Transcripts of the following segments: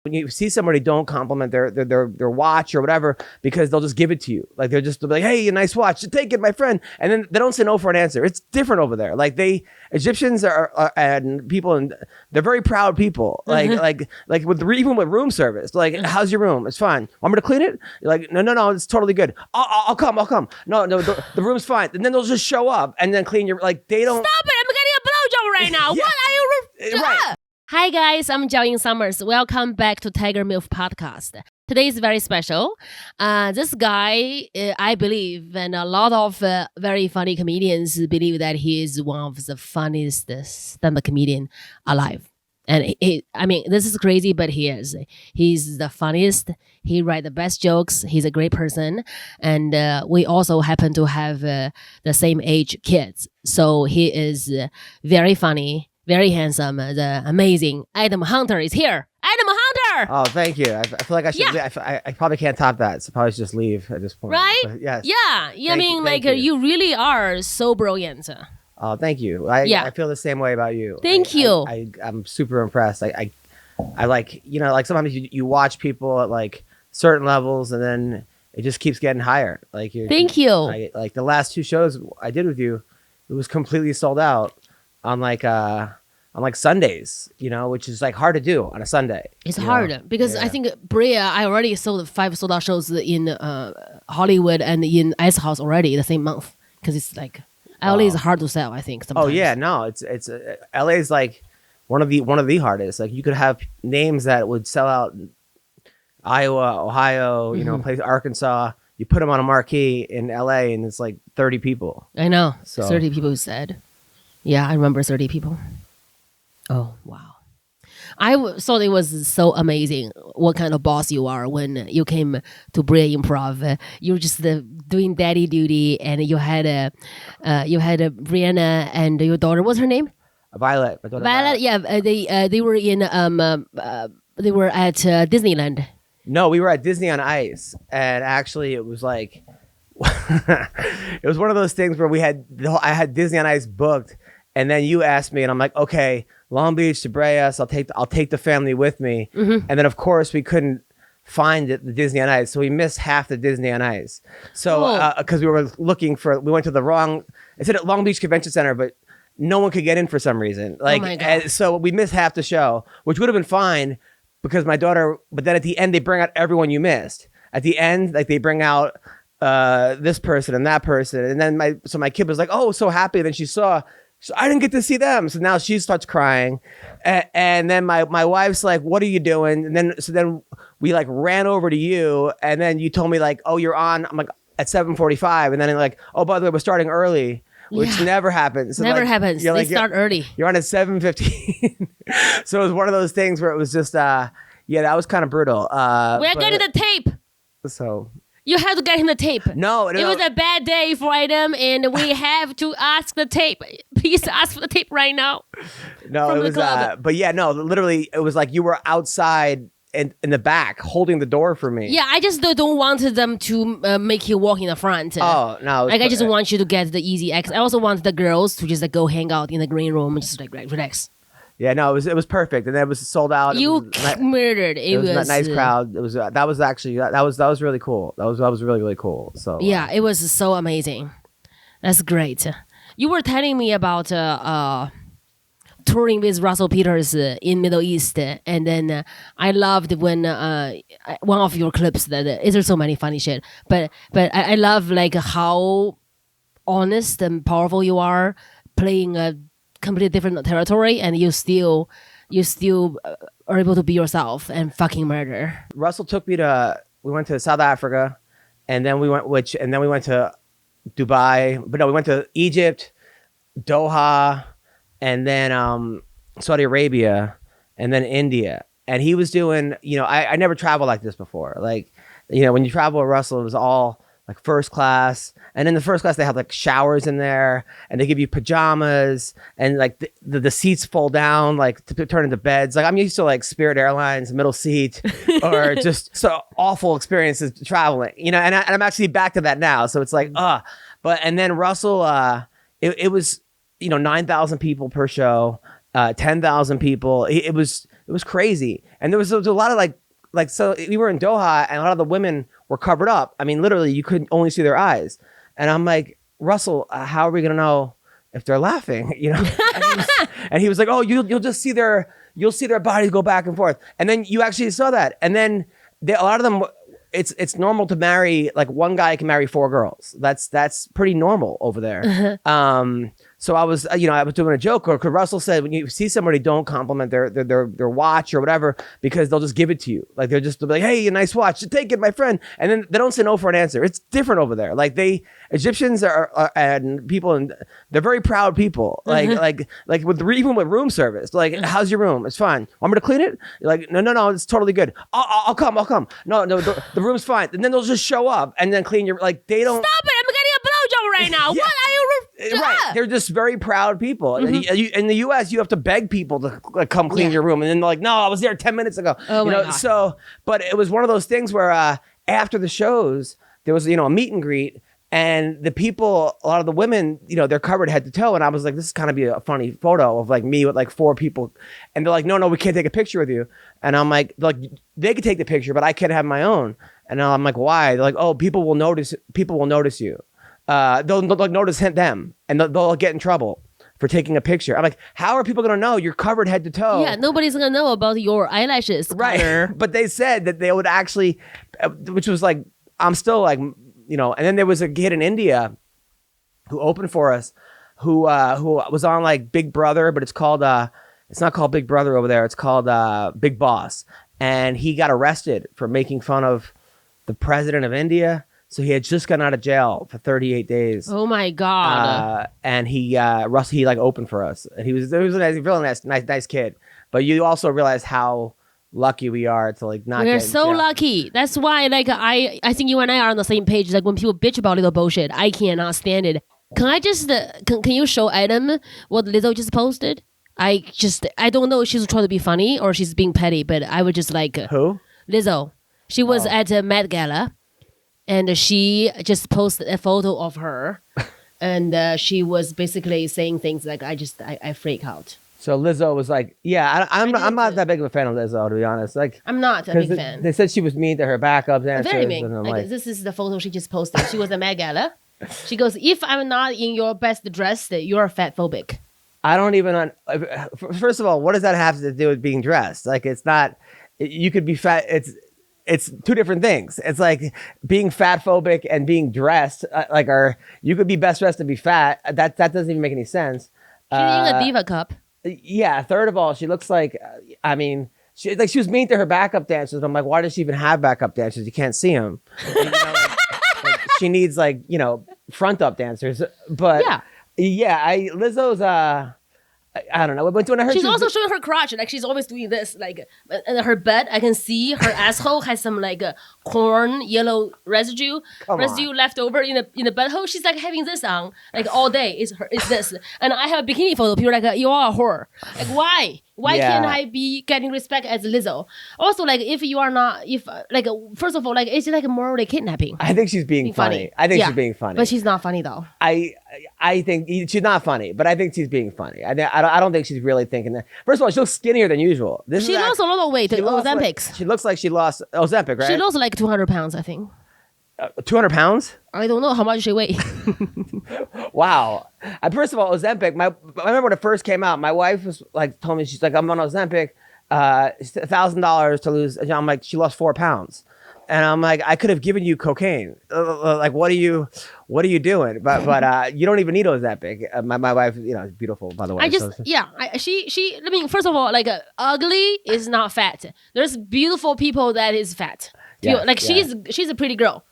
When you see somebody, don't compliment their watch or whatever, because they'll just give it to you. Like they'll be like, "Hey, a nice watch. Take it, my friend." And then they don't say no for an answer. It's different over there. Like Egyptians are and people, and they're very proud people. Like even with room service. Like, how's your room? It's fine. Want me to clean it? You're like, no, it's totally good. I'll come. No, the room's fine. And then they'll just show up and then clean your. Like they don't. Stop it! I'm getting a blowjob right now. Yeah. What are you? Right. Hi guys, I'm Jiaoyingsummers. Welcome back to Tiger Milf podcast. Today is very special. This guy, I believe, and a lot of very funny comedians believe that he is one of the funniest stand-up comedian alive. And this is crazy, but he is. He's the funniest. He writes the best jokes. He's a great person. And we also happen to have the same age kids. So he is very funny. Very handsome, the amazing Adam Hunter is here. Adam Hunter! Oh, thank you. I feel like I should. Yeah. I probably can't top that, so probably just leave at this point. Right? But yes. Yeah. You really are so brilliant. Oh, thank you. I feel the same way about you. Thank you. I'm super impressed. I like, like sometimes you watch people at like certain levels and then it just keeps getting higher. Like Thank you. Like the last two shows I did with you, it was completely sold out on like Sundays, which is like hard to do on a Sunday. It's hard because I think Brea, I already sold 5 sold out shows in Hollywood and in Ice House already the same month because it's like LA is hard to sell. I think sometimes. Oh yeah, no, it's LA is like one of the hardest. Like you could have names that would sell out in Iowa, Ohio, place Arkansas. You put them on a marquee in LA and it's like 30 people. I know, so 30 people said. Yeah, I remember 30 people. Oh, wow. I thought it was so amazing what kind of boss you are when you came to Brea Improv. You were just doing daddy duty, and you had Brianna and your daughter. What's her name? Violet. Violet. Yeah, they were in they were at Disneyland. No, we were at Disney on Ice, and actually it was like it was one of those things where I had Disney on Ice booked. And then you asked me, and I'm like, okay, Long Beach to Brea, so I'll take the family with me. Mm-hmm. And then of course we couldn't find the Disney on Ice, so we missed half the Disney on Ice. So because we went to the wrong. It said at Long Beach Convention Center, but no one could get in for some reason. Like, oh my God. So we missed half the show, which would have been fine because my daughter. But then at the end, they bring out everyone you missed. At the end, like they bring out this person and that person, and then my kid was like, oh, so happy. And then she saw. So I didn't get to see them. So now she starts crying. And then my wife's like, what are you doing? And then we like ran over to you. And then you told me like, oh, you're on. I'm like at 7:45. And then like, oh, by the way, we're starting early, which never happens. So never happens. They start early. You're on at 7:15. So it was one of those things where it was just, that was kind of brutal. We're getting the tape. So... You have to get him the tape. No. It was a bad day for Adam, and we have to ask the tape. Please ask for the tape right now. No, it was. But yeah, no. Literally, it was like you were outside in the back holding the door for me. Yeah, I just don't want them to make you walk in the front. Oh no! Like I just want you to get the easy exit. I also want the girls to just like go hang out in the green room and just like relax. Yeah, no, it was perfect, and then it was sold out. You murdered. It was a nice crowd. It was that was actually that was really cool. That was really cool. So yeah, it was so amazing. That's great. You were telling me about touring with Russell Peters in Middle East, and then I loved when one of your clips that there's so many funny shit, but I love like how honest and powerful you are playing a completely different territory, and you still are able to be yourself and fucking murder. Russell took me we went to South Africa, and then we went to Dubai, but no, we went to Egypt, Doha, and then Saudi Arabia, and then India. And he was doing, I never traveled like this before. Like, when you travel with Russell, it was all like first class, and in the first class they have like showers in there, and they give you pajamas, and like the seats fold down like to turn into beds. Like I'm used to like Spirit Airlines middle seat or just so awful experiences traveling, and I'm actually back to that now. So it's like and then Russell, it was 9,000 people per show, 10,000 people. It was It was crazy. And there was a lot of like, so we were in Doha and a lot of the women were covered up. I mean, literally you could only see their eyes. And I'm like, Russell, how are we going to know if they're laughing? You know? And he was like, oh, you'll just see you'll see their bodies go back and forth. And then you actually saw that. And then a lot of them, it's normal to marry, like one guy can marry 4 girls. That's pretty normal over there. So I was doing a joke, or Russell said, when you see somebody, don't compliment their watch or whatever, because they'll just give it to you. Like they'll be like, hey, a nice watch, take it, my friend. And then they don't say no for an answer. It's different over there. Like Egyptians are and people, and they're very proud people. Like even with room service, like, how's your room? It's fine. Want me to clean it? You're like, no, it's totally good. I'll come. No, the room's fine. And then they'll just show up and then clean your, like, they don't. Stop it! I'm getting a blowjob right now. Yeah. What are you? Right, they're just very proud people. In the U.S., you have to beg people to come clean your room, and then they're like, "No, I was there 10 minutes ago." Oh my God. So, but it was one of those things where after the shows, there was a meet and greet, and the people, a lot of the women, they're covered head to toe, and I was like, "This is kind of be a funny photo of like me with like 4 people," and they're like, "No, we can't take a picture with you," and I'm like, they could take the picture, but I can't have my own, and I'm like, "Why?" They're like, "Oh, people will notice you." They'll notice them, and they'll get in trouble for taking a picture. I'm like, how are people going to know you're covered head to toe? Yeah, nobody's going to know about your eyelashes. Right. But they said that they would actually, which was like, I'm still like, and then there was a kid in India who opened for us, who was on like Big Brother, but it's not called Big Brother over there. It's called Big Boss. And he got arrested for making fun of the president of India. So he had just gotten out of jail for 38 days. Oh my God! And he like opened for us. And he was a really nice kid. But you also realize how lucky we are to like not. We're so lucky. That's why, like, I think you and I are on the same page. Like when people bitch about little bullshit, I cannot stand it. Can I just can you show Adam what Lizzo just posted? I don't know if she's trying to be funny or she's being petty, but I would just like who? Lizzo. She was at a Met Gala. And she just posted a photo of her, and she was basically saying things like, I freak out. So Lizzo was like, yeah, I'm not that big of a fan of Lizzo, to be honest. Like, I'm not a big fan. They said she was mean to her backup dancers. Very mean. And like, this is the photo she just posted. She was at Met Gala. She goes, if I'm not in your best dress, you're fat phobic. I don't even, first of all, what does that have to do with being dressed? Like, it's not, you could be fat, it's 2 different things. It's like being fat phobic and being dressed you could be best dressed to be fat. That doesn't even make any sense. She's in a diva cup. Yeah. Third of all, she looks like, she was mean to her backup dancers. But I'm like, why does she even have backup dancers? You can't see them. She needs front up dancers. But Lizzo's I don't know. She's also showing her crotch. Like she's always doing this. Like, and her butt, I can see her asshole has some like corn yellow residue left over in the butthole. She's like having this on like all day. It's this. And I have a bikini photo. People are like, you are a whore. Like why? Why can't I be getting respect as Lizzo? Also, like if you are not, first of all, like it's like morally kidnapping. I think she's being funny. I think she's being funny, but she's not funny though. I think she's not funny, but I think she's being funny. I don't think she's really thinking that. First of all, she looks skinnier than usual. She lost a lot of weight. Ozempic. She looks like she lost Ozempic, right? She lost like 200 pounds, I think. 200 pounds? I don't know how much she weighs. Wow. First of all, Ozempic, I remember when it first came out, my wife was like, told me, she's like, I'm on Ozempic, $1,000 to lose. And I'm like, she lost 4 pounds. And I'm like, I could have given you cocaine. Like, what are you doing? But you don't even need Ozempic. My wife, is beautiful, by the way. I mean, first of all, like ugly is not fat. There's beautiful people that is fat. She's a pretty girl.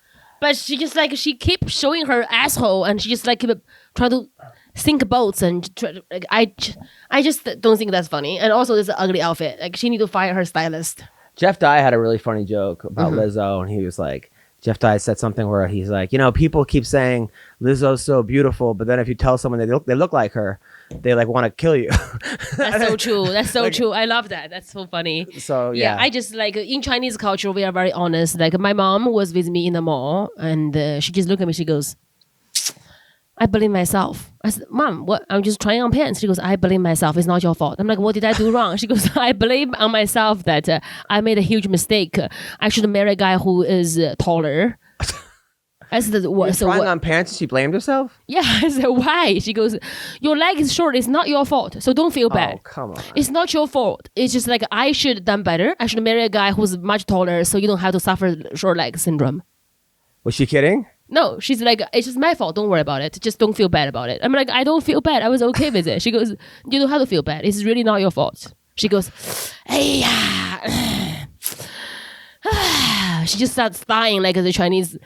But she just like, she keeps showing her asshole and she just like keep trying to sink boats and I just don't think that's funny. And also this ugly outfit. Like she need to fire her stylist. Jeff Dye had a really funny joke about Lizzo, and he was like, Jeff Dye said something where he's like, people keep saying Lizzo's so beautiful, but then if you tell someone they look like her, they like want to kill you. That's so true. That's so true. I love that. That's so funny. So yeah, I just like in Chinese culture we are very honest. Like my mom was with me in the mall, and she just looked at me. She goes, "I believe myself." I said, Mom, what? I'm just trying on pants. She goes, I blame myself. It's not your fault. I'm like, what did I do wrong? She goes, I blame on myself that I made a huge mistake. I should marry a guy who is taller. I said, what? So trying what? on pants, she blamed herself? Yeah, I said, why? She goes, your leg is short. It's not your fault. So don't feel bad. Oh, come on. It's not your fault. It's just like I should have done better. I should marry a guy who's much taller so you don't have to suffer short leg syndrome. Was she kidding? No, she's like, it's just my fault. Don't worry about it. Just don't feel bad about it. I'm like, I don't feel bad. I was okay with it. She goes, you don't have to feel bad. It's really not your fault. She goes, hey, she just starts dying like the Chinese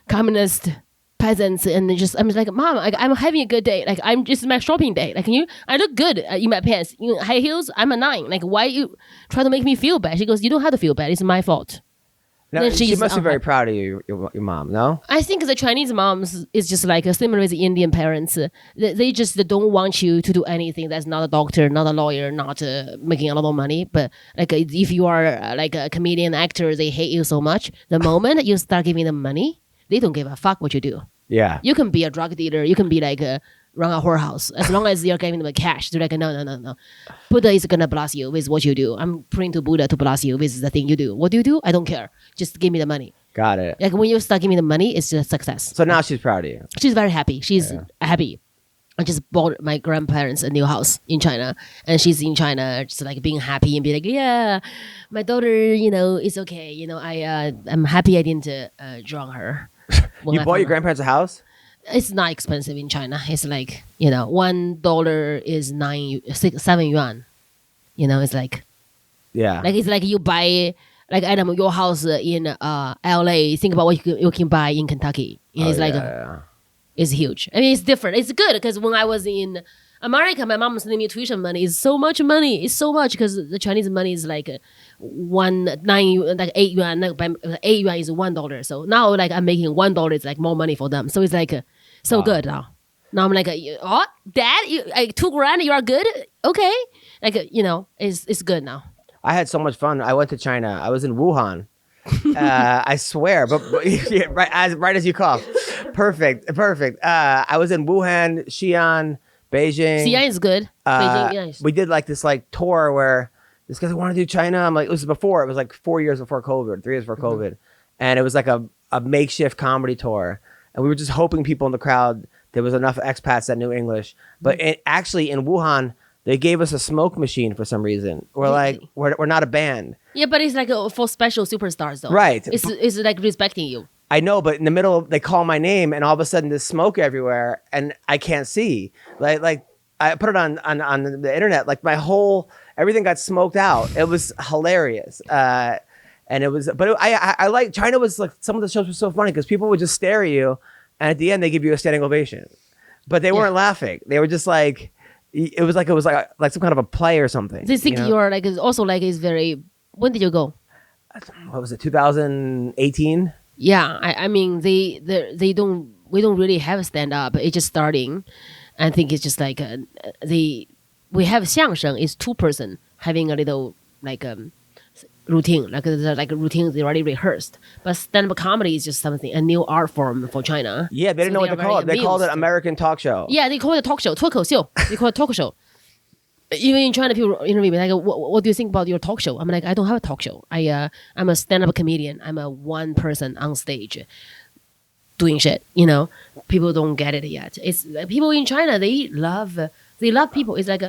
communist peasants, and I'm like, Mom, I'm having a good day. Like I'm just my shopping day. Like I look good in my pants, high heels. I'm a 9. Like why you try to make me feel bad? She goes, you don't have to feel bad. It's my fault. No, she must be very proud of you, your mom, no? I think the Chinese moms is just like similar with the Indian parents. They just don't want you to do anything that's not a doctor, not a lawyer, not making a lot of money. But like if you are like a comedian, actor, they hate you so much. The moment you start giving them money, they don't give a fuck what you do. Yeah. You can be a drug dealer. You can be like run a whorehouse. As long as you're giving them cash, they're like, no. Buddha is going to bless you with what you do. I'm praying to Buddha to bless you with the thing you do. What do you do? I don't care. Just give me the money. Got it. Like when you start giving the money, it's just success. So now she's proud of you. She's very happy. She's happy. I just bought my grandparents a new house in China, and she's in China, just like being happy and be like, yeah, my daughter, it's okay. I'm happy I didn't drown her. You bought your grandparents a house? It's not expensive in China. It's like, $1 is 7 yuan. It's like, yeah. Like it's like you buy, like Adam, your house in LA. Think about what you can buy in Kentucky. It's huge. I mean, it's different. It's good because when I was in America, my mom was sending me tuition money. It's so much money. It's so much because the Chinese money is like 8 yuan. 8 yuan is $1. So now like I'm making $1 is like more money for them. So it's like so good now. Now I'm like, oh, Dad, $2,000, you are good. Okay, like it's good now. I had so much fun. I went to China. I was in Wuhan. I swear, but right as you cough. Perfect. I was in Wuhan, Xi'an, Beijing. Xi'an is good. Beijing, yes. We did like this tour where this guy wanted to do China. I'm like, it was like 4 years before COVID, 3 years before COVID. And it was like a makeshift comedy tour. And we were just hoping people in the crowd, there was enough expats that knew English. But actually in Wuhan, they gave us a smoke machine for some reason. We're like, we're not a band. Yeah, but it's like for special superstars though. Right. It's like respecting you. I know, but in the middle, they call my name, and all of a sudden, there's smoke everywhere, and I can't see. Like I put it on the internet. Like everything got smoked out. It was hilarious, and it was. But I like China. Was like some of the shows were so funny because people would just stare at you, and at the end, they give you a standing ovation. But they weren't laughing. They were just like, it was like some kind of a play or something. They think you're like also like is very. When did you go? What was it? 2018. Yeah, I mean we don't really have stand up. It's just starting. I think it's just like we have 相声is 2 person having a little like routine like a routine they already rehearsed. But stand up comedy is just something a new art form for China. Yeah, they didn't know what to call it. They called it American talk show. Yeah, they call it talk show. 脱口秀. They call it talk show. Even in China, people interview me like, what do you think about your talk show? I'm like, I don't have a talk show. I'm a stand-up comedian. I'm a one person on stage doing shit. People don't get it yet. It's like people in China, they love people. It's like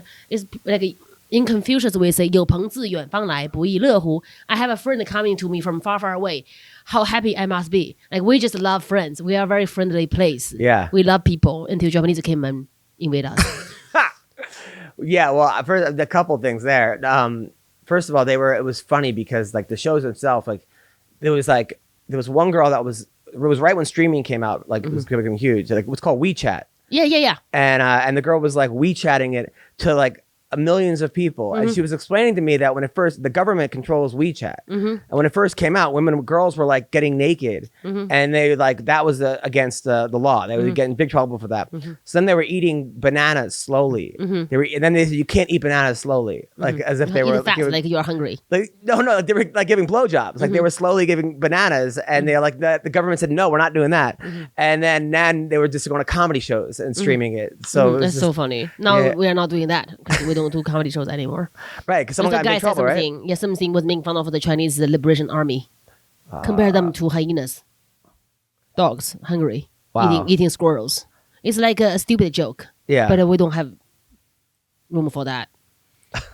in Confucius we say 有朋自远方来，不亦乐乎. I have a friend coming to me from far away. How happy I must be. Like we just love friends. We are a very friendly place. Yeah. We love people until Japanese came and invade us. Yeah, well, for the couple things there. First of all, it was funny because like the shows themselves, like there was one girl it was right when streaming came out, like it was becoming huge, like what's called WeChat. Yeah. And the girl was like WeChatting it to like millions of people. And she was explaining to me that when the government controls WeChat. And when it first came out, girls were like getting naked, and they like that was against the law. They would get in big trouble for that. So then they were eating bananas slowly. And then they said you can't eat bananas slowly, like as if they were fast, like you're hungry. Like no, they were like giving blowjobs. Like they were slowly giving bananas, and they're like the government said no, we're not doing that. And then they were just going to comedy shows and streaming it. So that's so funny. Now we are not doing that because we don't do comedy shows anymore. Right, because someone got in big trouble, right? Yeah, something was making fun of the Chinese Liberation Army. Compare them to hyenas, dogs, hungry, eating squirrels. It's like a stupid joke. Yeah, but we don't have room for that.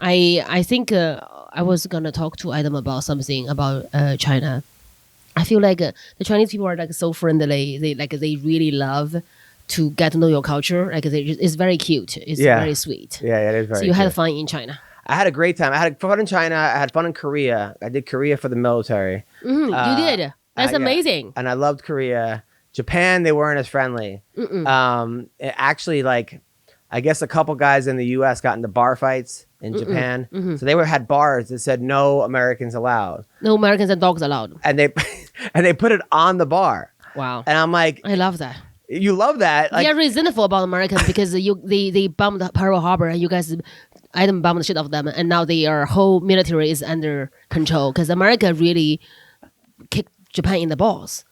I think I was gonna talk to Adam about something about China. I feel like the Chinese people are like so friendly. They really love to get to know your culture. Like it's very cute. It's very sweet. Yeah, it is very. So you cute. had fun in China. I had a great time. I had fun in China. I had fun in Korea. I did Korea for the military. You did. That's amazing. And I loved Korea. Japan, they weren't as friendly. Actually, like, I guess a couple guys in the U.S. got into bar fights in Japan. So they had bars that said no Americans allowed. No Americans and dogs allowed. And they put it on the bar. Wow. And I'm like, I love that. You love that. Like, they're resentful about Americans because they bombed Pearl Harbor and you guys, Adam bombed the shit out of them, and now their whole military is under control because America really kicked Japan in the balls.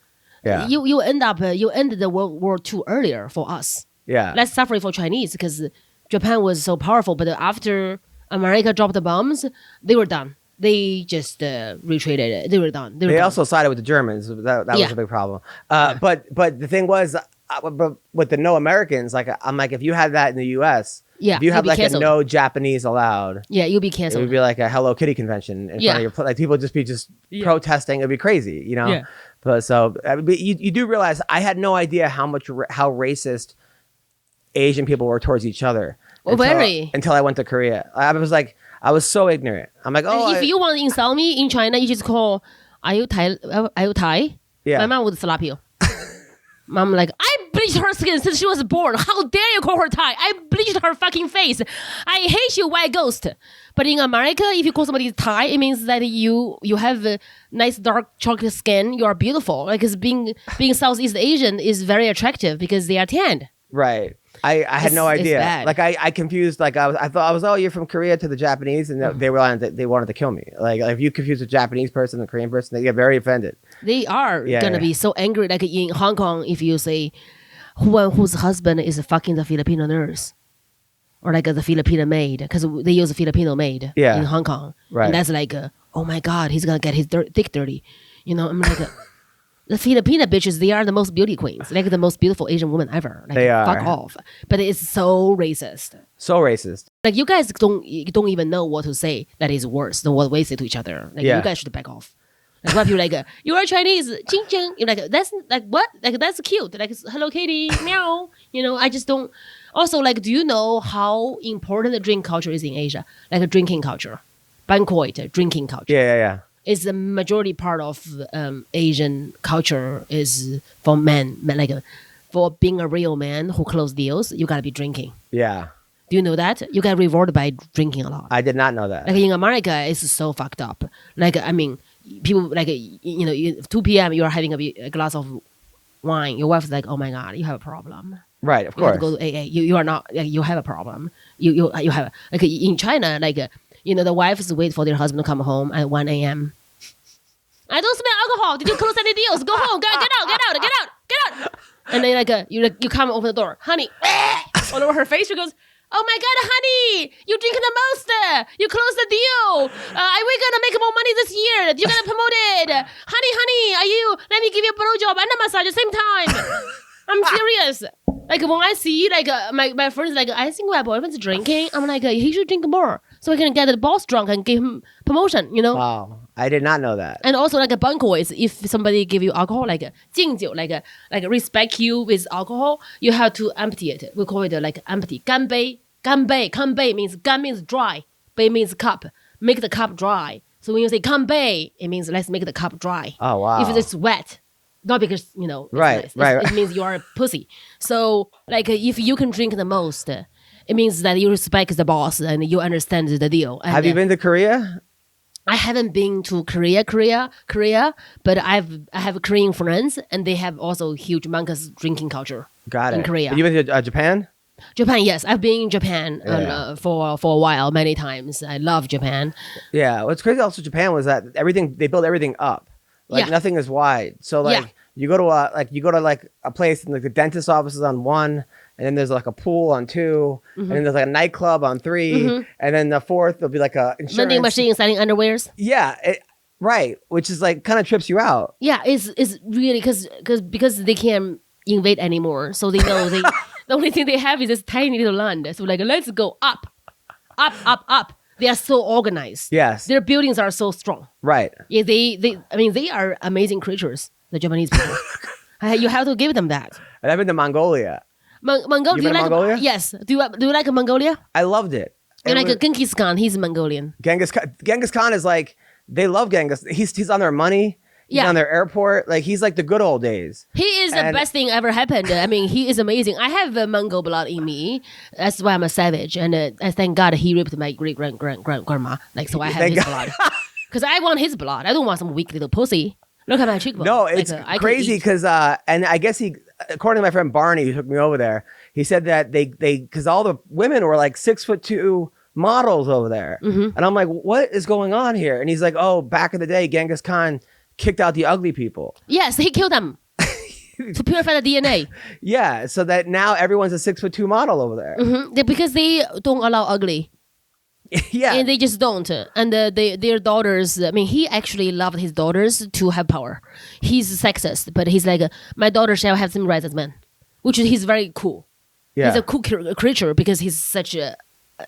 Yeah. You ended the World War II earlier for us. Yeah. Let's suffer for Chinese because Japan was so powerful, but after America dropped the bombs, they were done. They just retreated. They were done. They also sided with the Germans. That was a big problem. But the thing was, with the no Americans, like I'm like, if you had that in the U.S., if you have like canceled. A no Japanese allowed, you'll be canceled. It would be like a Hello Kitty convention in front of your like people would just be protesting. It'd be crazy, you know. Yeah. But so you do realize I had no idea how racist Asian people were towards each other. Until I went to Korea. I was so ignorant. I'm like, if you want to insult me in China, you just call, are you Thai? Yeah. My mom would slap you. Mom like, I bleached her skin since she was born. How dare you call her Thai? I bleached her fucking face. I hate you, white ghost. But in America, if you call somebody Thai, it means that you have a nice dark chocolate skin. You are beautiful. Like, cause being Southeast Asian is very attractive because they are tanned. Right. I had no idea. Like I confused. Like I thought you're from Korea to the Japanese, and they wanted to kill me. Like if you confuse a Japanese person and a Korean person, they get very offended. They are gonna be so angry. Like in Hong Kong, if you say whose husband is fucking the Filipino nurse, or like the Filipino maid, because they use a Filipino maid in Hong Kong, right? And that's like, oh my God, he's gonna get his dick dirty. You know, I'm like. The Filipina bitches, they are the most beauty queens, like the most beautiful Asian woman ever. Like, they are. Fuck off. But it's so racist. So racist. Like you guys don't even know what to say that is worse than what we say to each other. Like you guys should back off. Like what people like, you are Chinese, ching ching. You're like, that's like what? Like that's cute. Like Hello Kitty, meow. You know, I just don't. Also, like, do you know how important the drink culture is in Asia? Like a drinking culture, banquet drinking culture. Yeah. Is the majority part of Asian culture is for men. Like for being a real man who close deals, you gotta be drinking. Yeah. Do you know that? You get rewarded by drinking a lot. I did not know that. Like in America, it's so fucked up. Like I mean, people like 2 p.m. you are having a glass of wine. Your wife's like, oh my God, you have a problem. Right, of You course. have to go to AA. You are not. Like, you have a problem. You have like in China like. The wives wait for their husband to come home at 1 a.m. I don't smell alcohol. Did you close any deals? Go home. Get out. And then you come open the door. Honey, all over her face. She goes, oh my God, honey, you drinking the most. You closed the deal. Are we going to make more money this year? You're going to promote it. Honey, let me give you a blowjob and a massage at the same time. I'm serious. Like when I see my friends like, I think my boyfriend's drinking. I'm like, he should drink more so I can get the boss drunk and give him promotion. You know? Wow, I did not know that. And also like a banquet, if somebody give you alcohol, like 敬酒, like respect you with alcohol, you have to empty it. We call it like empty. 干杯, 干杯, 干杯means 干 means dry, 杯 means cup. Make the cup dry. So when you say 干杯, it means let's make the cup dry. Oh wow. If it's wet. Not because, it's right, nice. right. It means you are a pussy. So, like, if you can drink the most, It means that you respect the boss and you understand the deal. And, Have you been to Korea? I haven't been to Korea, but I have Korean friends, and they have also huge mangas drinking culture. Got it. In Korea. Have you been to Japan? Japan, yes, I've been in Japan Yeah. for a while, many times. I love Japan. Yeah. What's crazy also Japan was that they build everything up. Like Yeah. nothing is wide. So like Yeah. you go to a place and like the dentist office is on 1, and then there's like a pool on 2, and then there's like a nightclub on 3, and then the 4th there'll be like a insurance. Vending machine selling underwears. Yeah, right. Which is like kind of trips you out. Yeah, it's really because they can't invade anymore, so they know they the only thing they have is this tiny little land. So like, let's go up, up, up, up. They are so organized. Yes. Their buildings are so strong. Right. Yeah, they are amazing creatures. The Japanese people. You have to give them that. And I've been to Mongolia. Mongolia. You been to Mongolia? Yes. Do you like Mongolia? I loved it. You It like was- Genghis Khan? He's Mongolian. Genghis Khan is like, they love Genghis. He's on their money. He's Yeah. on their airport. Like he's like the good old days. He is the And- best thing ever happened. I mean, he is amazing. I have Mongol blood in me. That's why I'm a savage. And I thank God he raped my great grandma. Like, so I have Thank his God. blood. Because I want his blood. I don't want some weak little pussy. Look at my cheekbone. No, Like, it's I could crazy eat. because and I guess according to my friend Barney who took me over there, he said that they because all the women were like 6'2" models over there, and I'm like, what is going on here? And he's like, oh, back in the day, Genghis Khan kicked out the ugly people. Yes, he killed them to purify the DNA. Yeah, so that now everyone's a 6'2" model over there. Because they don't allow ugly. Yeah, And they just don't. And their daughters, I mean, he actually loved his daughters to have power. He's sexist, but he's like, my daughter shall have same rights as men, which he's very cool. yeah. He's a cool creature because he's such a,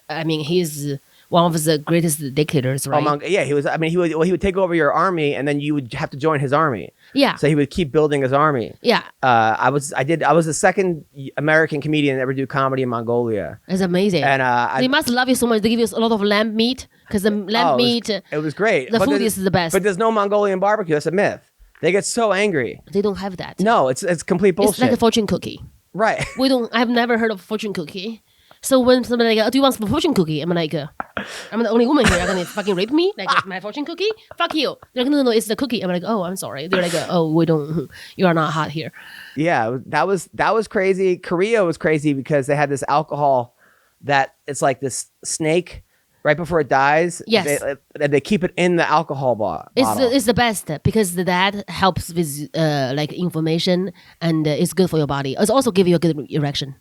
I mean, he's one of the greatest dictators, right? He was. I mean, he would take over your army, and then you would have to join his army. Yeah. So he would keep building his army. Yeah. I was the second American comedian to ever do comedy in Mongolia, It's amazing. and They must love you so much. They give you a lot of lamb meat because the lamb meat, It was great. the But food there's- is the best. But there's no Mongolian barbecue. That's a myth. They get so angry. they don't have that. No, it's complete It's bullshit. like a fortune cookie. Right. I've never heard of fortune cookie. So when somebody like, oh, do you want some fortune cookie? I'm like, I'm the only woman here. You're gonna fucking rape me? Like my fortune cookie? Fuck you. They're like, no, it's the cookie. I'm like, oh, I'm sorry. They're like, oh, we don't. You are not hot here. Yeah, that was crazy. Korea was crazy because they had this alcohol that it's like this snake. Right before it dies, Yes. they keep it in the alcohol bottle. It's the best because that helps with like inflammation and it's good for your body. It's also give you a good erection.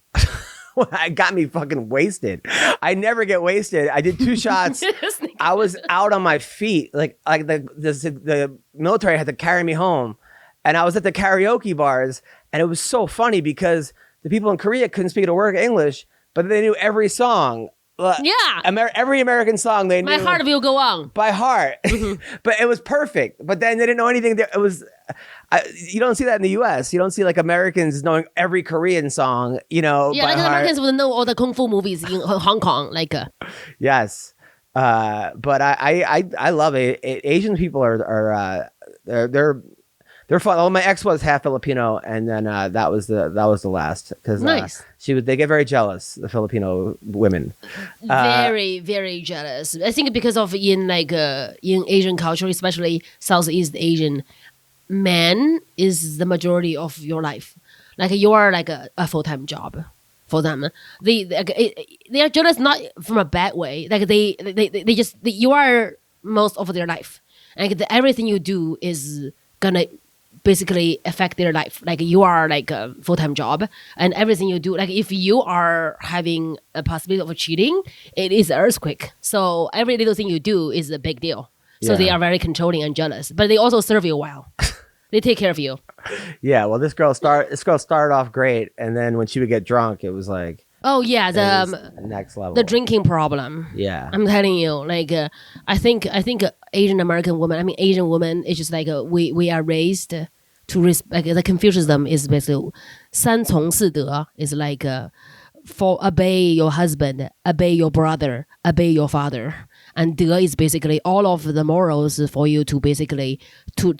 It got me fucking wasted. I never get wasted. I did 2 shots. I was out on my feet. Like the military had to carry me home. And I was at the karaoke bars. And it was so funny because the people in Korea couldn't speak a word of English, but they knew every song. Yeah. Every American song they knew. My heart will go on. by heart. But it was perfect. But then they didn't know anything. It was, you don't see that in the US. You don't see like Americans knowing every Korean song, Yeah, by like the heart. Americans would know all the kung fu movies in Hong Kong. Like, Yes. But I love it. Asian people are they're fun. Oh, my ex was half Filipino, and then that was the last because Nice. they get very jealous, the Filipino women. very, very jealous. I think because of in Asian culture, especially Southeast Asian, man is the majority of your life. Like you are like a full-time job for them. They are jealous not from a bad way. Like they just you are most of their life. Like everything you do is gonna basically affect their life. Like you are like a full-time job and everything you do, like if you are having a possibility of cheating, it is an earthquake. So every little thing you do is a big deal. So they Yeah. are very controlling and jealous, but they also serve you well. They take care of you. Yeah, well, this girl started off great, and then when she would get drunk, it was like Oh yeah, it was the next level. the drinking problem. Yeah. I'm telling you, like I think Asian American woman, I mean Asian woman, is just like we are raised to respect. The Confucianism is basically 三从四德 is like for obey your husband, obey your brother, obey your father, and 德 is basically all of the morals for you to basically to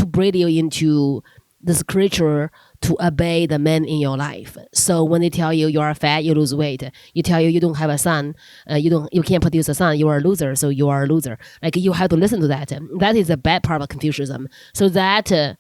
breed you into this creature to obey the men in your life. So when they tell you are fat, you lose weight. You tell you don't have a son, you can't produce a son, you are a loser, so you are a loser. Like you have to listen to that. That is a bad part of Confucianism. So that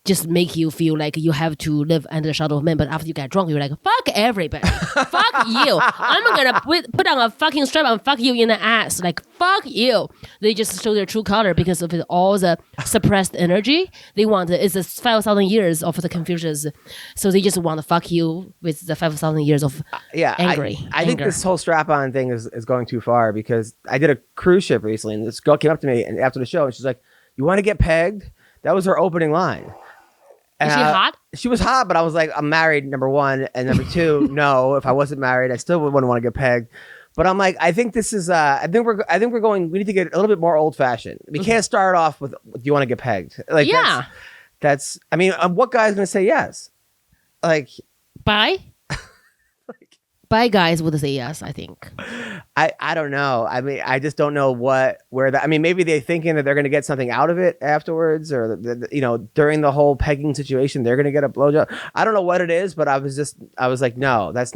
just make you feel like you have to live under the shadow of men. But after you get drunk, you're like, fuck everybody. Fuck you. I'm going to put on a fucking strap and fuck you in the ass. Like, fuck you. They just show their true color because of all the suppressed energy. They want, it's 5,000 years of the Confucius. So they just want to fuck you with the 5,000 years of angry. I think this whole strap-on thing is going too far because I did a cruise ship recently and this girl came up to me and after the show and she's like, you want to get pegged? That was her opening line. Is she hot? She was hot, but I was like, I'm married, number one. And number two, no, if I wasn't married, I still wouldn't want to get pegged. But I'm like, I think this is, I think we're going, we need to get a little bit more old fashioned. We can't start off with, do you want to get pegged? Like, that's I mean, what guy's going to say yes? Like, bye? Bye guys would say yes, I think. I don't know. I mean, I just don't know I mean, maybe they're thinking that they're going to get something out of it afterwards or, during the whole pegging situation, they're going to get a blowjob. I don't know what it is, but I was like, no, that's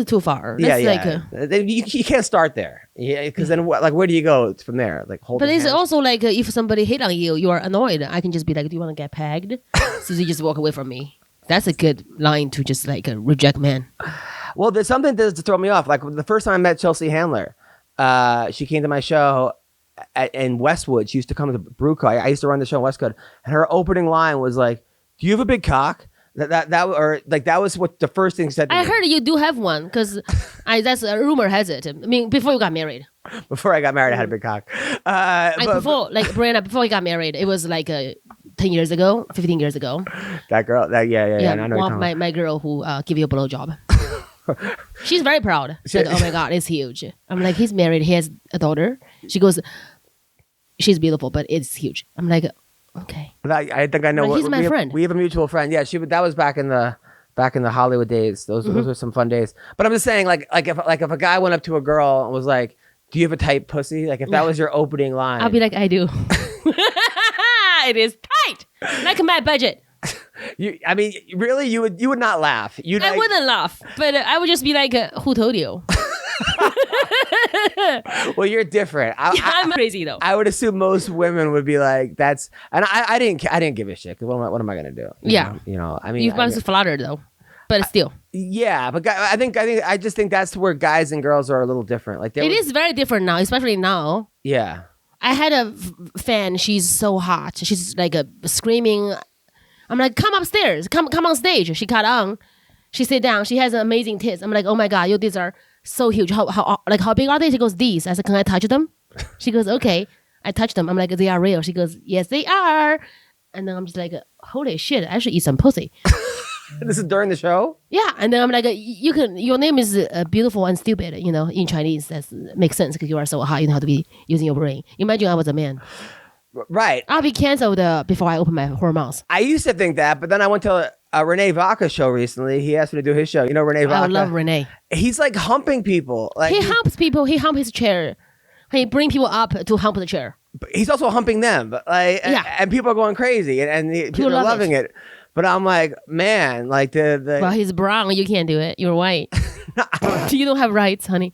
too far. You can't start there. Yeah. Because then where do you go from there? Like, but it's also like, if somebody hit on you, you are annoyed. I can just be like, do you want to get pegged? So you just walk away from me. That's a good line to just like reject man. Well, there's something to throw me off. Like the first time I met Chelsea Handler, she came to my show in Westwood. She used to come to Brewco. I used to run the show in Westwood, and her opening line was like, "Do you have a big cock?" That was what the first thing she said to me. I heard you do have one because that's a rumor has it. I mean, before you got married. Before I got married, I had a big cock. Brianna, before you got married, it was like 10 years ago, 15 years ago. That girl, I know one of my girl who give you a blowjob. She's very proud. Like, oh my God, it's huge. I'm like, he's married. He has a daughter. She goes, she's beautiful, but it's huge. I'm like, okay. I think I know. Like, he's my friend. We have a mutual friend. Yeah, that was back in the Hollywood days. Those were some fun days. But I'm just saying, like if a guy went up to a girl and was like, "Do you have a tight pussy?" Like if that was your opening line, I'll be like, I do. It is tight, like my budget. I mean, really, you would not laugh. I wouldn't laugh, but I would just be like, "Who told you?" Well, you're different. I'm crazy though. I would assume most women would be like, "That's," and I didn't give a shit. Cause what am I gonna do? I mean, you've been flattered though, but still. Yeah, but I just think that's where guys and girls are a little different. Like it is very different now, especially now. Yeah. I had a fan. She's so hot. She's like screaming. I'm like, come upstairs. Come on stage. She got on. She sit down. She has amazing tits. I'm like, oh my God, your tits are so huge. How big are they? She goes, these. I said, can I touch them? She goes, okay. I touch them. I'm like, they are real. She goes, yes, they are. And then I'm just like, holy shit, I should eat some pussy. This is during the show? Yeah. And then I'm like, your name is beautiful and stupid, in Chinese. That makes sense because you are so hot. You know how to be using your brain. Imagine I was a man. Right. I'll be canceled before I open my whore mouth. I used to think that, but then I went to a Renee Vaca show recently. He asked me to do his show. You know Renee Vaca? I love Renee. He's like humping people. Like he humps people. He humps his chair. He bring people up to hump the chair. But he's also humping them. But and people are going crazy and people are loving it. But I'm like, man, like well, he's brown. You can't do it. You're white. You don't have rights, honey.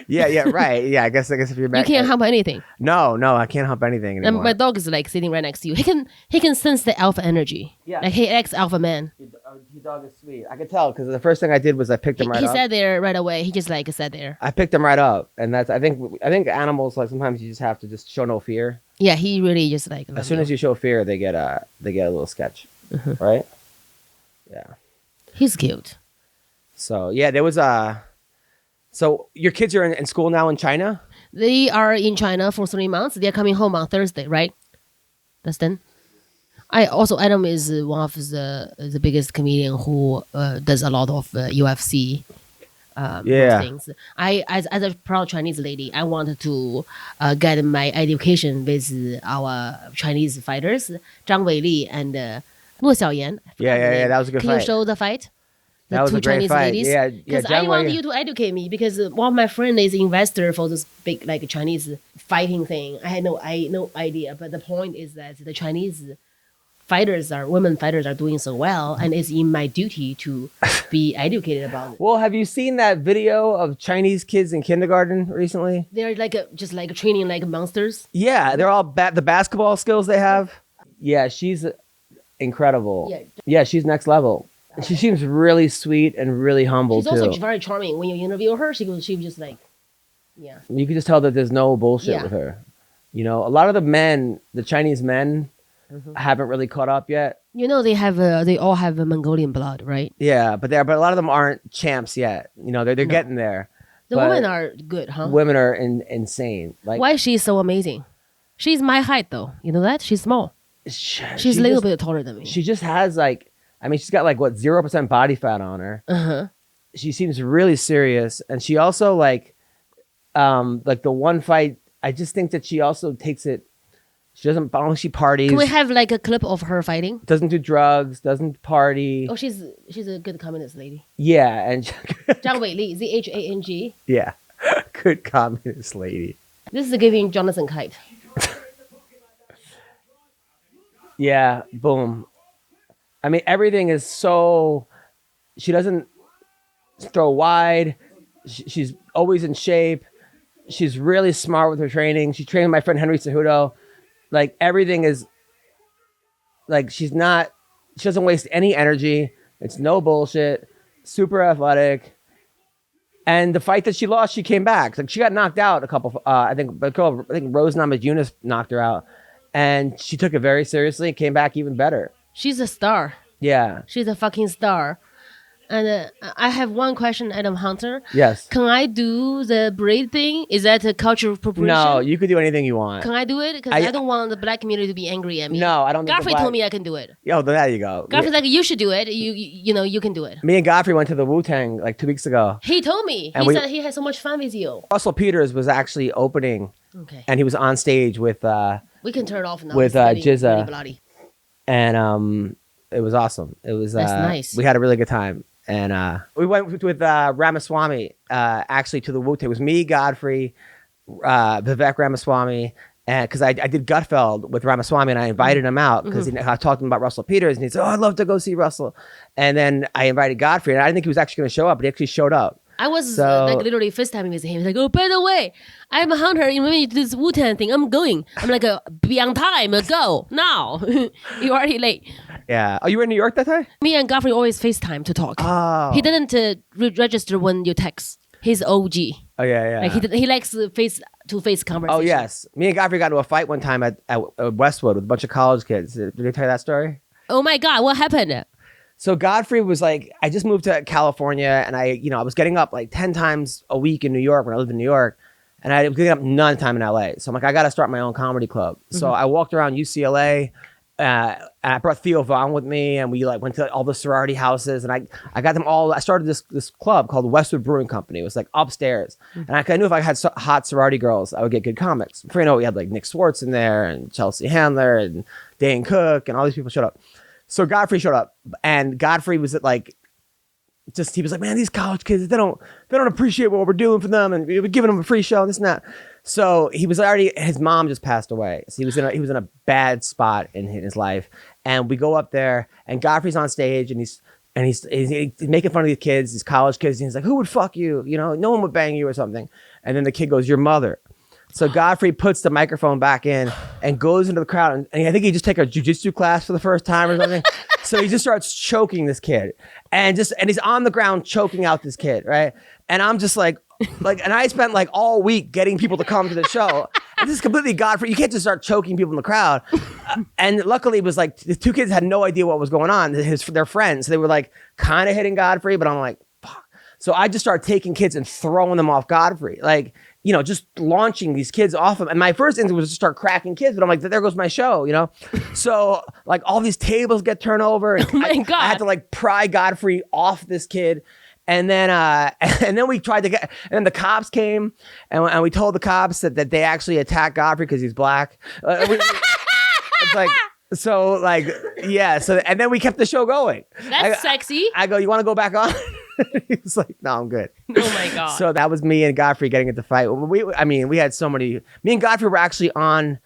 Yeah, right. Yeah, I guess if you're back, you can't hump anything. No, I can't hump anything anymore. And my dog is like sitting right next to you. He can sense the alpha energy. Yeah, like he ex-alpha man. Your dog is sweet. I could tell because the first thing I did was I picked him right up. He sat there right away. He just like sat there. I picked him right up, and that's I think animals like sometimes you just have to just show no fear. Yeah, he really just like as soon as you show fear, they get a little sketch. Right? Yeah. He's cute. So, yeah, there was so your kids are in school now in China? They are in China for 3 months. They're coming home on Thursday, right? Dustin? Adam is one of the biggest comedian who does a lot of UFC things. As a proud Chinese lady, I wanted to get my education with our Chinese fighters, Zhang Weili and Luo Xiaoyan. Yeah, that was a good fight. Can you show the fight? That was a great Chinese fight. Ladies? Yeah, because I want you to educate me because one of my friends is an investor for this big like Chinese fighting thing. I had no idea, but the point is that the Chinese women fighters are doing so well, and it's in my duty to be educated about it. Well, have you seen that video of Chinese kids in kindergarten recently? They're like just like training like monsters. Yeah, they're all the basketball skills they have. Yeah, she's incredible. Yeah, she's next level. She seems really sweet and really humble She's too. also very charming. When you interview her, she was just like, yeah. You can just tell that there's no bullshit Yeah. with her. You know, a lot of the Chinese men, haven't really caught up yet. You know, they all have Mongolian blood, right? Yeah, but a lot of them aren't champs yet. You know, they're getting there. The But women are good, huh? Women are insane. Like, Why is she so amazing? She's my height, though. You know that? She's small. She's a little bit taller than me. She just has she's got 0% body fat on her. Uh-huh. She seems really serious, and she also like the one fight. I just think that she also takes it. She doesn't. She parties. Can we have like a clip of her fighting? Doesn't do drugs. Doesn't party. Oh, she's a good communist lady. Yeah, and Zhang Weili, Zhang. yeah, good communist lady. This is giving Jonathan Kite. Yeah, boom. I mean, everything is so. She doesn't throw wide. She's always in shape. She's really smart with her training. She trained with my friend Henry Cejudo. Like, everything is. Like, she doesn't waste any energy. It's no bullshit. Super athletic. And the fight that she lost, she came back. Like, she got knocked out a couple. I think Rose Namajunas knocked her out, and she took it very seriously and came back even better. She's a star. Yeah. She's a fucking star. And I have one question, Adam Hunter. Yes. Can I do the braid thing? Is that a cultural appropriation? No, you could do anything you want. Can I do it? Because I don't want the black community to be angry at me. No, I don't. Godfrey told me I can do it. Yo, there you go. Godfrey's like, you should do it. You know, you can do it. Me and Godfrey went to the Wu-Tang like 2 weeks ago. He told me. And He said he had so much fun with you. Russell Peters was actually opening, Okay. and he was on stage with We can turn it off now. with, It's really, Jizza. really bloody. and it was awesome. It was That's nice. We had a really good time, and we went with Ramaswamy actually to the Wu-Tang. It was me, Godfrey, Vivek Ramaswamy. And because I did Gutfeld with Ramaswamy, and I invited him out because I talked to him about Russell Peters, and he said, "Oh, I'd love to go see Russell." And then I invited Godfrey, and I didn't think he was actually going to show up, but he actually showed up. I was So- like literally FaceTiming with him. He's like, "Oh, by the way, I'm a hunter. You invite me to this Wu-Tang thing. I'm going." I'm like, "Be on time. Go now. You're already late." Yeah. Oh, you were in New York that time? Me and Godfrey always FaceTime to talk. Oh. He didn't register when you text. He's OG. Oh yeah, yeah. Like he likes face-to-face conversation. Oh yes, me and Godfrey got into a fight one time at Westwood with a bunch of college kids. Did they tell you that story? Oh my God, what happened? So Godfrey was like, I just moved to California, and I was getting up like 10 times a week in New York when I lived in New York, and I was getting up none time in LA. So I'm like, I got to start my own comedy club. So I walked around UCLA. And I brought Theo Vaughn with me, and we went to all the sorority houses, and I got them all. I started this club called Westwood Brewing Company. It was like upstairs, and I knew if I had hot sorority girls, I would get good comics. Before you know it, we had like Nick Swartz in there, and Chelsea Handler, and Dane Cook, and all these people showed up. So Godfrey showed up, and Godfrey was like, he was like, man, these college kids, they don't appreciate what we're doing for them, and we're giving them a free show and this and that. So he was his mom just passed away. So he was in a bad spot in his life. And we go up there, and Godfrey's on stage, and he's making fun of these kids, these college kids. And he's like, who would fuck you? No one would bang you or something. And then the kid goes, your mother. So Godfrey puts the microphone back in and goes into the crowd. And I think he just took a jujitsu class for the first time or something. So he just starts choking this kid, and he's on the ground choking out this kid, right? And I'm just like, and I spent like all week getting people to come to the show. And this is completely Godfrey. You can't just start choking people in the crowd. And luckily, it was like the two kids had no idea what was going on. Their friends, they were like kind of hitting Godfrey, but I'm like, fuck. So I just started taking kids and throwing them off Godfrey, like, just launching these kids off him. And my first instinct was to start cracking kids, but I'm like, there goes my show, So like all these tables get turned over, and Oh my God. I had to like pry Godfrey off this kid. And then we tried to and then the cops came, and we told the cops that they actually attacked Godfrey because he's black. It's like, so like, yeah. So, and then we kept the show going. That's sexy. I go, you want to go back on? He was like, no, I'm good. Oh my God. So that was me and Godfrey getting into the fight. We had so many. Me and Godfrey were actually on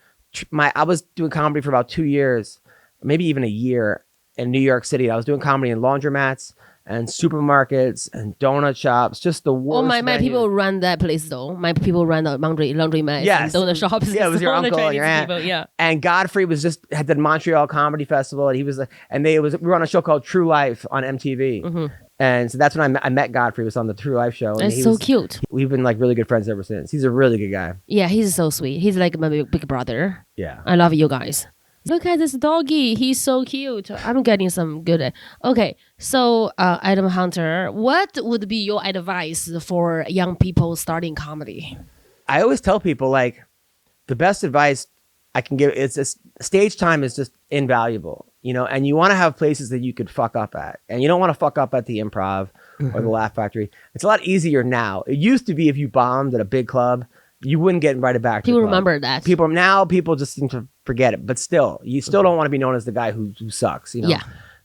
I was doing comedy for about 2 years, maybe even a year in New York City. I was doing comedy in laundromats and supermarkets and donut shops, just the worst. Oh, my venue. people run that place though. My people run the laundry mats Yes. and donut shops. Yeah, it was your All the uncle and Chinese your aunt. people, yeah. And Godfrey had the Montreal Comedy Festival, and he was, we were on a show called True Life on MTV. And so that's when I met Godfrey. Was on the True Life show. And It's so cute. We've been like really good friends ever since. He's a really good guy. Yeah, he's so sweet. He's like my big brother. Yeah. I love you guys. Look at this doggy. He's so cute. I'm getting some good. Okay, so Adam Hunter, what would be your advice for young people starting comedy? I always tell people, like, the best advice I can give is this: stage time is just invaluable, and you want to have places that you could fuck up at, and you don't want to fuck up at the Improv or the Laugh Factory. It's a lot easier now. It used to be if you bombed at a big club, you wouldn't get invited back. People remember that. People just seem to forget it, but still, you still don't want to be known as the guy who sucks, Yeah.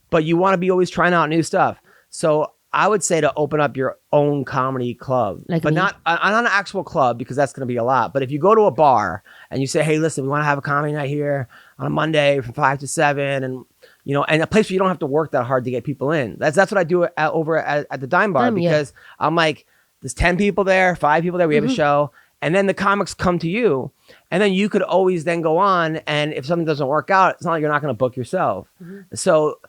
But you want to be always trying out new stuff. So I would say to open up your own comedy club, Like but me? not an actual club, because that's going to be a lot. But if you go to a bar and you say, hey, listen, we want to have a comedy night here on a Monday from 5 to 7, and and a place where you don't have to work that hard to get people in. That's what I do over at the Dime Bar, because I'm like, there's 10 people there, 5 people there, we have a show. And then the comics come to you, and then you could always then go on. And if something doesn't work out, it's not like you're not going to book yourself. So,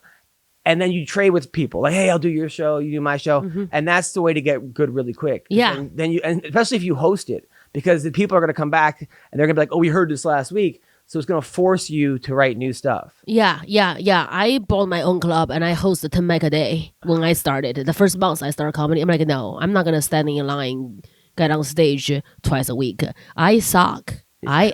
and then you trade with people, like, hey, I'll do your show, you do my show. And that's the way to get good really quick. Yeah. And then and especially if you host it, because the people are going to come back and they're going to be like, oh, we heard this last week. So it's going to force you to write new stuff. Yeah. I bought my own club and I hosted 10 mic a day when I started. The first month I started comedy, I'm like, no, I'm not going to stand in line, get on stage twice a week. I suck. I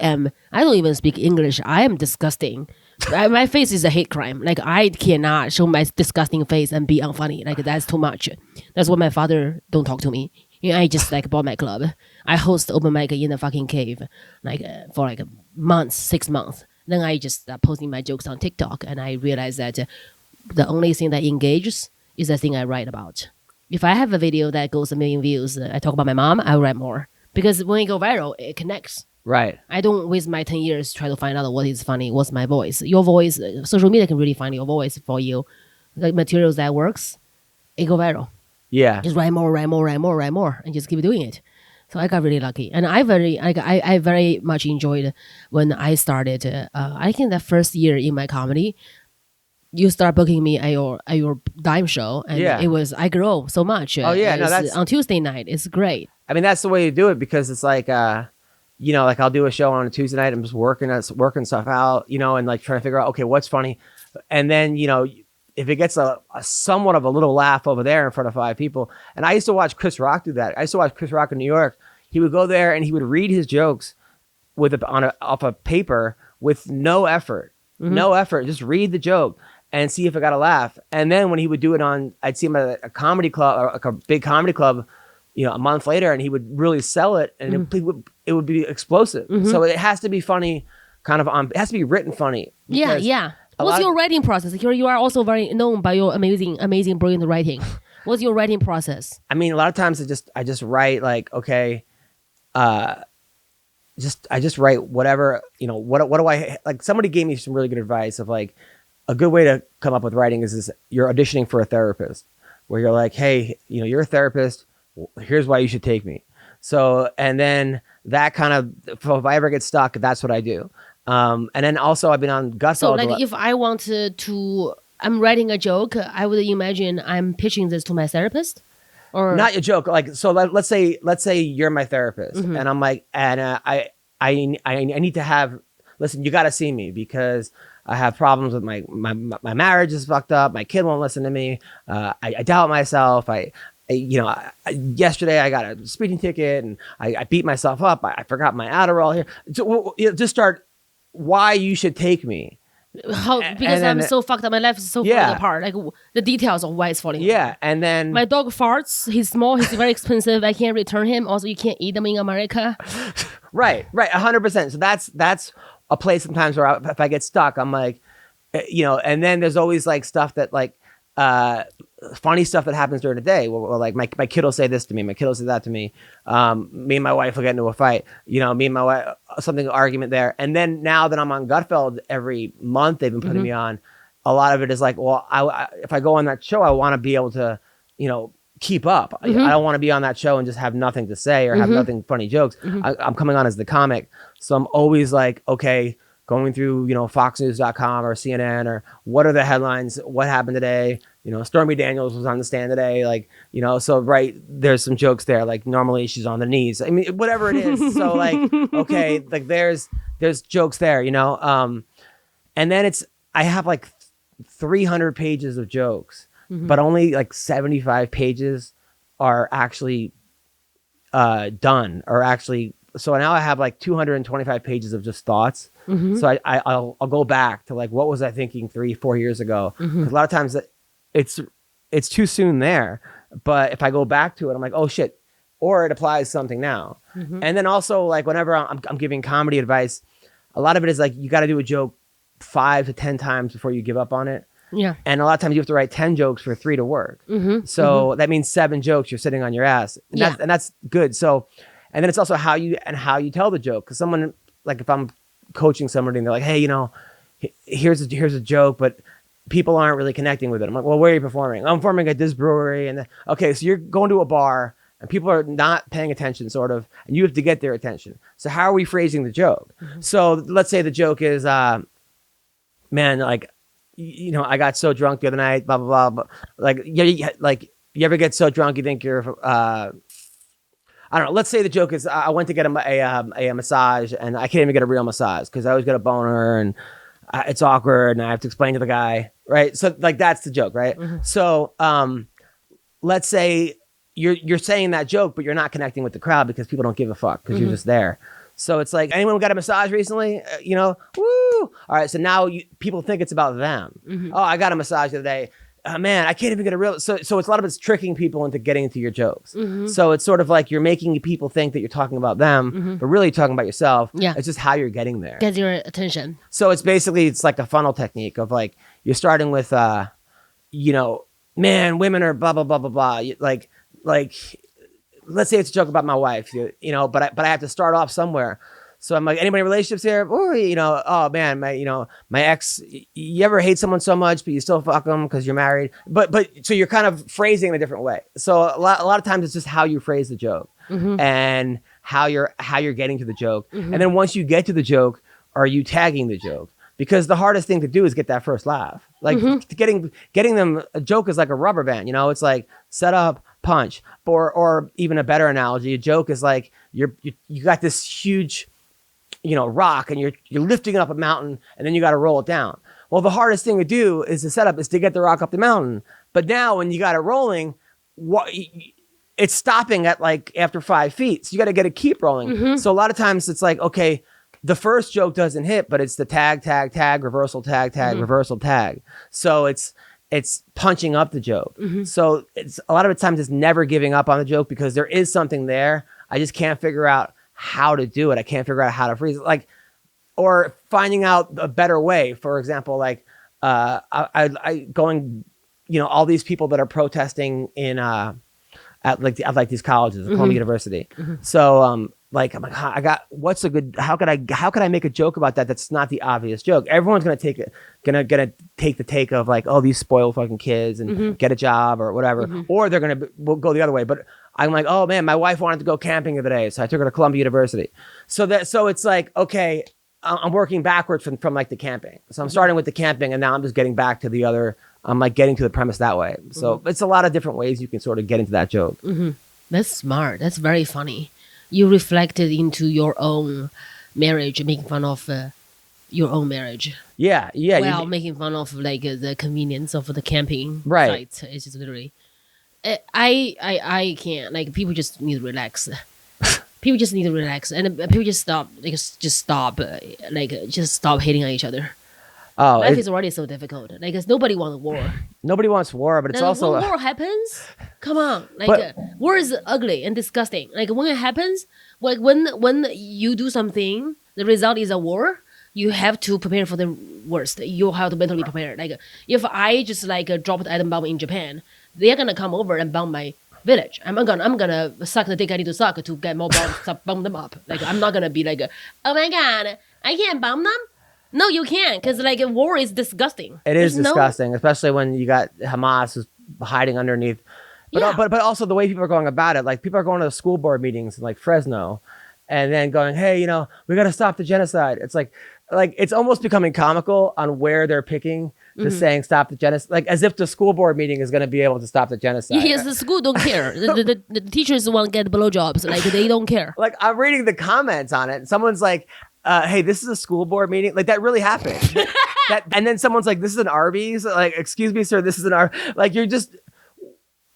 don't even speak English. I am disgusting. My face is a hate crime. Like, I cannot show my disgusting face and be unfunny. Like, that's too much. That's why my father don't talk to me. I just like bought my club. I host open mic in the fucking cave, like for like a month, 6 months. Then I just posting my jokes on TikTok, and I realized that the only thing that engages is the thing I write about. If I have a video that goes 1 million views, I talk about my mom, I'll write more. Because when it go viral, it connects. Right. I don't waste my 10 years trying to find out what is funny, what's my voice. Your voice, social media can really find your voice for you. Like materials that works, it go viral. Yeah. Just write more, and just keep doing it. So I got really lucky. And I very much enjoyed when I started, I think the first year in my comedy, you start booking me at your Dime show, and it was, I grow so much. Oh yeah, no, that's on Tuesday night. It's great. I mean, that's the way you do it, because it's like, like I'll do a show on a Tuesday night. I'm just working stuff out, and like trying to figure out, okay, what's funny, and then if it gets a somewhat of a little laugh over there in front of 5 people, and I used to watch Chris Rock do that. I used to watch Chris Rock in New York. He would go there and he would read his jokes off a paper with no effort, just read the joke and see if it got a laugh. And then when he would do it I'd see him at a comedy club, or like a big comedy club, a month later, and he would really sell it, and it would be explosive. So it has to be funny, it has to be written funny. Yeah. What's your writing process? You are also very known by your amazing, brilliant writing. What's your writing process? I mean, a lot of times I just write like, okay, I just write whatever, what do I, like, somebody gave me some really good advice of like, a good way to come up with writing is you're auditioning for a therapist, where you're like, hey, you're a therapist, here's why you should take me. So, and then that kind of, if I ever get stuck, that's what I do. And then also I've been on Gutfeld. So like if I wanted to, I'm writing a joke, I would imagine I'm pitching this to my therapist, or not a joke. Like, so let's say you're my therapist, and I'm like, and I need to have, listen, you got to see me because I have problems with my marriage is fucked up. My kid won't listen to me. I doubt myself. Yesterday I got a speeding ticket and I beat myself up. I forgot my Adderall here. So just start why you should take me. Because I'm so fucked up. My life is so falling apart. Like the details of why it's falling apart. Yeah, and then my dog farts. He's small. He's very expensive. I can't return him. Also, you can't eat them in America. Right, 100%. So that's a place sometimes where if I get stuck, I'm like, and then there's always like stuff that like, funny stuff that happens during the day. Well, like my kid will say this to me, my kid will say that to me. Me and my wife will get into a fight. Me and my wife, something argument there. And then now that I'm on Gutfeld every month, they've been putting me on. A lot of it is like, well, if I go on that show, I want to be able to, keep up. I don't want to be on that show and just have nothing to say or have nothing funny jokes. I'm coming on as the comic, so I'm always like, okay, going through foxnews.com or CNN or what are the headlines, what happened today. Stormy Daniels was on the stand today, so right, there's some jokes there, like normally she's on the knees, I mean, whatever it is. So like, okay, like there's jokes there, and then I have like 300 pages of jokes, but only like 75 pages are actually done, or actually, so now I have like 225 pages of just thoughts. So I'll go back to like, what was I thinking 3-4 years ago? 'Cause a lot of times it's too soon there, but if I go back to it, I'm like, oh shit, or it applies something now. And then also like whenever I'm giving comedy advice, a lot of it is like, you got to do a joke 5 to 10 times before you give up on it. Yeah. And a lot of times you have to write 10 jokes for 3 to work. So that means 7 jokes you're sitting on your ass. And that's good. So, and then it's also how you tell the joke. Cause someone, like if I'm coaching somebody and they're like, hey, here's a joke, but people aren't really connecting with it. I'm like, well, where are you performing? I'm performing at this brewery. And okay, so you're going to a bar and people are not paying attention, sort of, and you have to get their attention. So how are we phrasing the joke? So let's say the joke is, man, like, I got so drunk the other night, blah, blah, blah. Like, you ever get so drunk you think you're, I don't know. Let's say the joke is I went to get a massage and I can't even get a real massage because I always get a boner and it's awkward and I have to explain to the guy, right? So like that's the joke, right? So let's say you're saying that joke, but you're not connecting with the crowd because people don't give a fuck because you're just there. So it's like, anyone got a massage recently? Woo! All right, so now people think it's about them. Oh, I got a massage the other day. Man, I can't even get a real. So it's a lot of it's tricking people into getting into your jokes. So it's sort of like you're making people think that you're talking about them, but really talking about yourself. Yeah, it's just how you're getting there. Get your attention. So it's like a funnel technique of like you're starting with, man, women are blah blah blah blah blah. Like let's say it's a joke about my wife, but I have to start off somewhere. So I'm like, anybody in relationships here? Or, oh man, my ex, you ever hate someone so much, but you still fuck them because you're married? But so you're kind of phrasing in a different way. So a lot of times it's just how you phrase the joke and how you're getting to the joke. And then once you get to the joke, are you tagging the joke? Because the hardest thing to do is get that first laugh. Like getting them, a joke is like a rubber band, it's like set up, punch, or even a better analogy, a joke is like you got this huge rock and you're lifting it up a mountain and then you got to roll it down. Well, the hardest thing to do is the setup is to get the rock up the mountain. But now when you got it rolling, it's stopping at like after 5 feet. So you got to get it keep rolling. So a lot of times it's like, okay, the first joke doesn't hit, but it's the tag, reversal, tag, reversal, tag. So it's punching up the joke. So it's a lot of the times it's never giving up on the joke because there is something there. I just can't figure out how to do it. I can't figure out how to freeze it, or finding out a better way. For example, like I going, all these people that are protesting in at these colleges, Columbia University. So I'm like, how could I make a joke about that? That's not the obvious joke. Everyone's gonna take the take of like, oh, these spoiled fucking kids and get a job or whatever, or we'll go the other way. But I'm like, oh man, my wife wanted to go camping the other day, so I took her to Columbia University. So it's like, okay, I'm working backwards from like the camping. So I'm starting with the camping, and now I'm just getting back to the other. I'm like getting to the premise that way. So it's a lot of different ways you can sort of get into that joke. That's smart. That's very funny. You reflected into your own marriage, making fun of your own marriage. Yeah. Well, making fun of like the convenience of the camping site. It's just literally. I can't, like, people just need to relax. People just need to relax, and people just stop hating on each other. Oh, life is already so difficult. Like, nobody wants war. Nobody wants war, but it's also when war happens. Come on, like war is ugly and disgusting. Like when it happens, like when you do something, the result is a war. you have to prepare for the worst. You have to mentally prepare. Like if I just like dropped atom bomb in Japan, they're gonna come over and bomb my village. I'm gonna suck the dick I need to suck to get more bombs to bomb them up. Like I'm not gonna be like, oh my god, I can't bomb them. No, you can't, because like war is disgusting. It is disgusting, especially when you got Hamas who's hiding underneath. But also the way people are going about it, like people are going to the school board meetings in like Fresno, and then going, hey, we got to stop the genocide. It's like it's almost becoming comical on where they're picking to saying stop the genocide, like as if the school board meeting is going to be able to stop the genocide. Yes, the school don't care. The teachers want to get blowjobs. Like they don't care. Like I'm reading the comments on it, and someone's like, hey, this is a school board meeting. Like that really happened. And then someone's like, this is an Arby's. Like, excuse me, sir, this is an Arby's. Like you're just.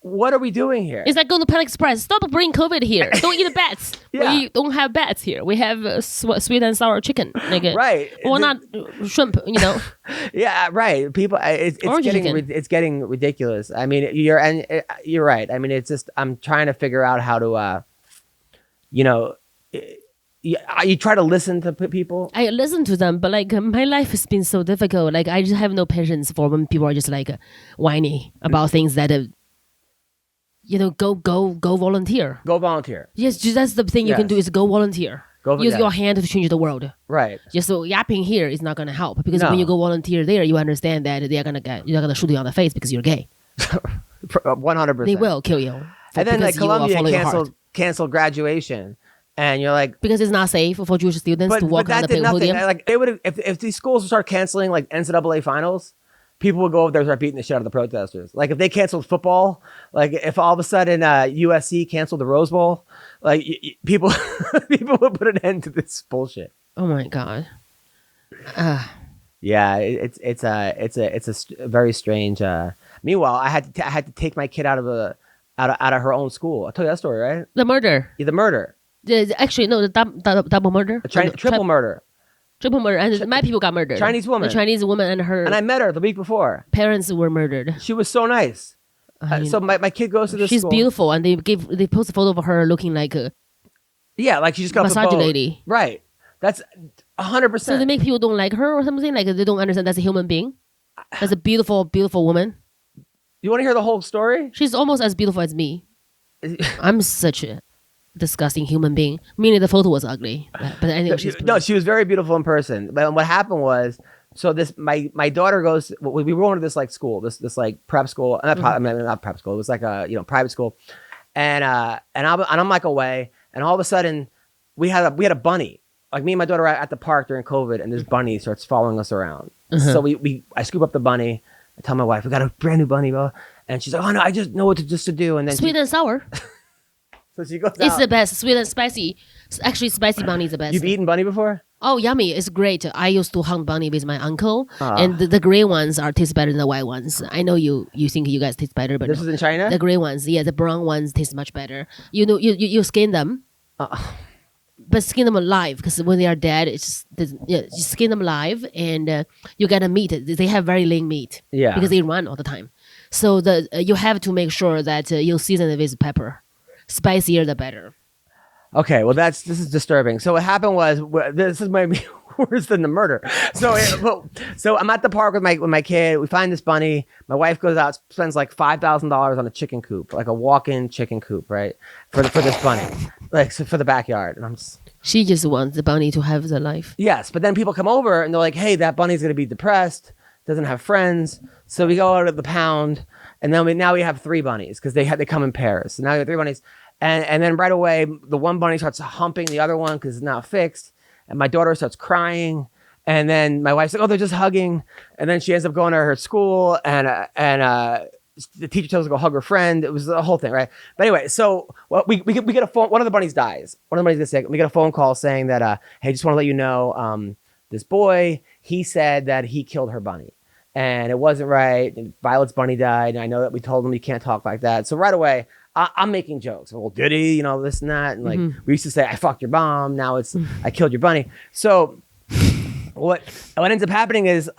What are we doing here? It's like going to Panda Express. Stop bringing COVID here. Don't eat bats. Yeah. We don't have bats here. We have sweet and sour chicken. Like, right. Or not shrimp, Yeah, right. People, it's getting ridiculous. I mean, you're right. I mean, it's just, I'm trying to figure out how to, you try to listen to people. I listen to them, but like my life has been so difficult. Like I just have no patience for when people are just like whiny about things that go volunteer. Go volunteer. Yes, just that's the thing you can do is go volunteer. Use your hand to change the world. Right. Just so yapping here is not going to help, because when you go volunteer there, you understand that you're gonna shoot you on the face because you're gay. 100%. They will kill you. And then like Columbia canceled graduation, and you're like, because it's not safe for Jewish students to walk on the podium. Like they would if these schools would start canceling like NCAA finals. People would go over there and start beating the shit out of the protesters. Like if they canceled football, like if all of a sudden USC canceled the Rose Bowl, like people would put an end to this bullshit. Oh my god. Yeah, it's a very strange. Meanwhile, I had to take my kid out of her own school. I told you that story, right? The murder. Yeah, the murder. Actually, no, the double murder. Triple murder. Triple murder, and my people got murdered. Chinese woman. The Chinese woman and her. And I met her the week before. Parents were murdered. She was so nice. So my kid goes to this she's school. She's beautiful, and they post a photo of her looking like a like she just got massage lady. Right. That's 100%. So they make people don't like her or something, like they don't understand that's a human being. That's a beautiful, beautiful woman. You want to hear the whole story? She's almost as beautiful as me. I'm such a disgusting human being. Meaning the photo was ugly, but anyway, she was very beautiful in person. But what happened was, so this my daughter goes. We were going to this like school, this like prep school, not prep school. It was like a private school, and I'm like away, and all of a sudden we had a bunny. Like me and my daughter were at the park during COVID, and this bunny starts following us around. So I scoop up the bunny. I tell my wife we got a brand new bunny, bro, and she's like, oh no, I just know what to do, and then sweet and sour. So she goes It's out. the best. Sweet and spicy. Actually, spicy bunny is the best. You've eaten bunny before? Oh, yummy. It's great. I used to hunt bunny with my uncle. And the gray ones taste better than the white ones. I know you think you guys taste better, but this is in China? The gray ones, the brown ones taste much better. You skin them. But skin them alive, because when they are dead, you skin them alive, and you get a meat. They have very lean meat. Yeah. Because they run all the time. So you have to make sure that you season it with pepper. Spicier the better. Okay, well this is disturbing. So what happened was, this is maybe worse than the murder. So I'm at the park with my kid. We find this bunny. My wife goes out, spends like $5,000 on a chicken coop, like a walk-in chicken coop, right? For this bunny, like so for the backyard. And she just wants the bunny to have the life. Yes, but then people come over and they're like, hey, that bunny's gonna be depressed, doesn't have friends. So we go out of the pound. And then now we have 3 bunnies because they come in pairs. So now we have 3 bunnies. And then right away, the one bunny starts humping the other one because it's not fixed. And my daughter starts crying. And then my wife's like, oh, they're just hugging. And then she ends up going to her school. And the teacher tells her to go hug her friend. It was the whole thing, right? But anyway, so we get a phone. One of the bunnies dies. One of the bunnies gets sick. We get a phone call saying that, hey, just want to let you know, this boy, he said that he killed her bunny. And it wasn't right. And Violet's bunny died. And I know that we told him you can't talk like that. So right away, I'm making jokes. Well, did he? This and that. And like we used to say, I fucked your mom. Now it's I killed your bunny. So what ends up happening is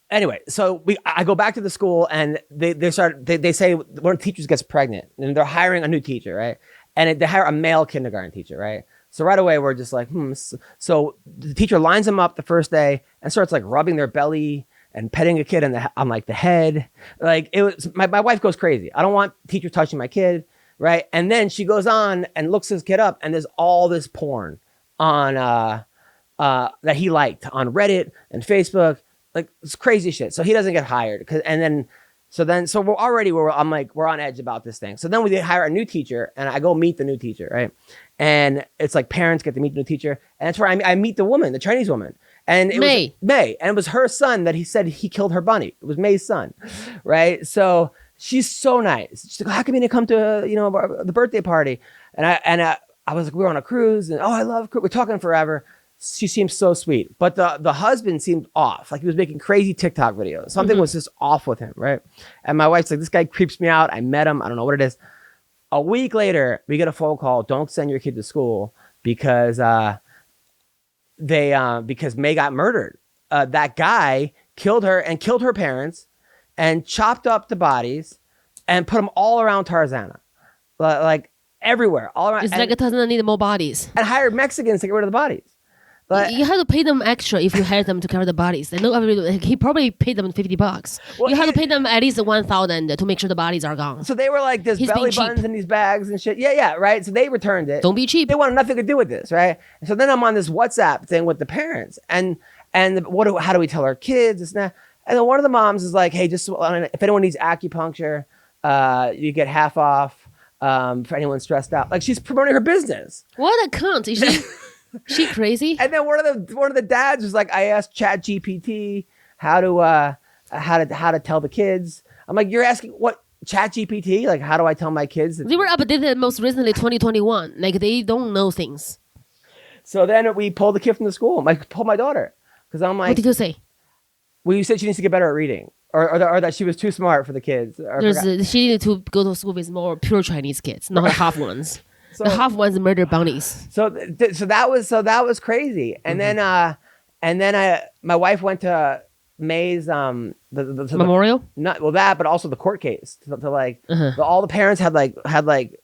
anyway. So I go back to the school, and they say one of the teachers gets pregnant, and they're hiring a new teacher, right? And they hire a male kindergarten teacher, right? So right away we're just like, So the teacher lines them up the first day and starts like rubbing their belly and petting a kid on like the head. Like it was, my wife goes crazy. I don't want teachers touching my kid, right? And then she goes on and looks this kid up, and there's all this porn on that he liked on Reddit and Facebook, like it's crazy shit. So he doesn't get hired so we're on edge about this thing. So then we hire a new teacher, and I go meet the new teacher, right? And it's like parents get to meet the new teacher, and that's where I meet the woman, the Chinese woman, and it was May, and it was her son that he said he killed her bunny. It was May's son, right? So she's so nice. She's like, how come you didn't come to the birthday party? And I was like, we were on a cruise, and I love cruise. We're talking forever. She seems so sweet, but the husband seemed off. Like he was making crazy TikTok videos. Something was just off with him, right? And my wife's like, this guy creeps me out. I met him. I don't know what it is. A week later, we get a phone call. Don't send your kid to school because because May got murdered. That guy killed her and killed her parents and chopped up the bodies and put them all around Tarzana, like everywhere, all around. It's like Tarzana needed more bodies. And hired Mexicans to get rid of the bodies. But you have to pay them extra if you hire them to carry the bodies. I know he probably paid them $50. Well, you have to pay them at least $1,000 to make sure the bodies are gone. So they were like, there's belly buttons in these bags and shit. Yeah, right. So they returned it. Don't be cheap. They wanted nothing to do with this, right? And so then I'm on this WhatsApp thing with the parents, and how do we tell our kids? This and that. And then one of the moms is like, hey, just if anyone needs acupuncture, you get half off for anyone stressed out. Like she's promoting her business. What a cunt! Is she crazy? And then one of the dads was like, I asked ChatGPT how to tell the kids. I'm like, you're asking what ChatGPT? Like, how do I tell my kids? They were updated most recently 2021. Like they don't know things. So then we pulled the kid from the school. I pulled my daughter because I'm like, what did you say? Well, you said she needs to get better at reading, or that she was too smart for the kids. She needed to go to school with more pure Chinese kids, not half ones. So, the half ones murder bunnies. So that was crazy. And then my wife went to May's the memorial. But also the court case. All the parents had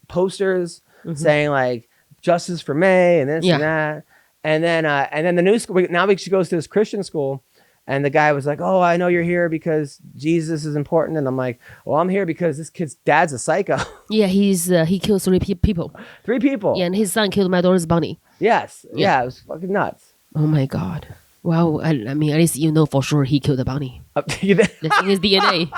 posters saying like justice for May and this and that. And then the new school. She goes to this Christian school. And the guy was like, oh, I know you're here because Jesus is important. And I'm like, well, I'm here because this kid's dad's a psycho. Yeah, he killed 3 people. 3 people. Yeah, and his son killed my daughter's bunny. Yes. Yeah, it was fucking nuts. Oh, my God. Well, I mean, at least you know for sure he killed the bunny. That's in his DNA.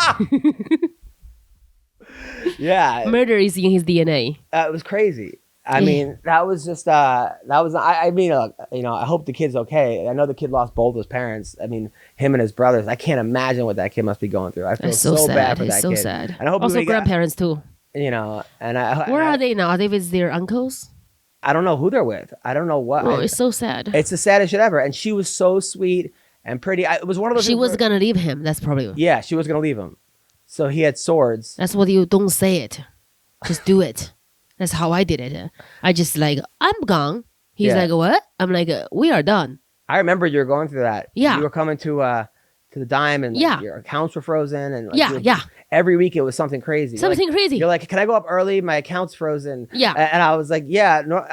Yeah. Murder is in his DNA. It was crazy. I mean, that was just, I hope the kid's okay. I know the kid lost both his parents. I mean, him and his brothers. I can't imagine what that kid must be going through. I feel so bad for that kid. It's so sad. And I hope also grandparents too. Where are they now? Are they with their uncles? I don't know who they're with. I don't know what. Oh, it's so sad. It's the saddest shit ever. And she was so sweet and pretty. It was one of those. She was going to leave him. That's probably. Yeah, she was going to leave him. So he had swords. That's what you don't say it. Just do it. That's how I did it. I just like, I'm gone. He's like, what? I'm like, we are done. I remember you were going through that. Yeah. You were coming to the dime and your accounts were frozen. And every week it was something crazy. Crazy. You're like, can I go up early? My account's frozen. Yeah. And I was like, yeah. No,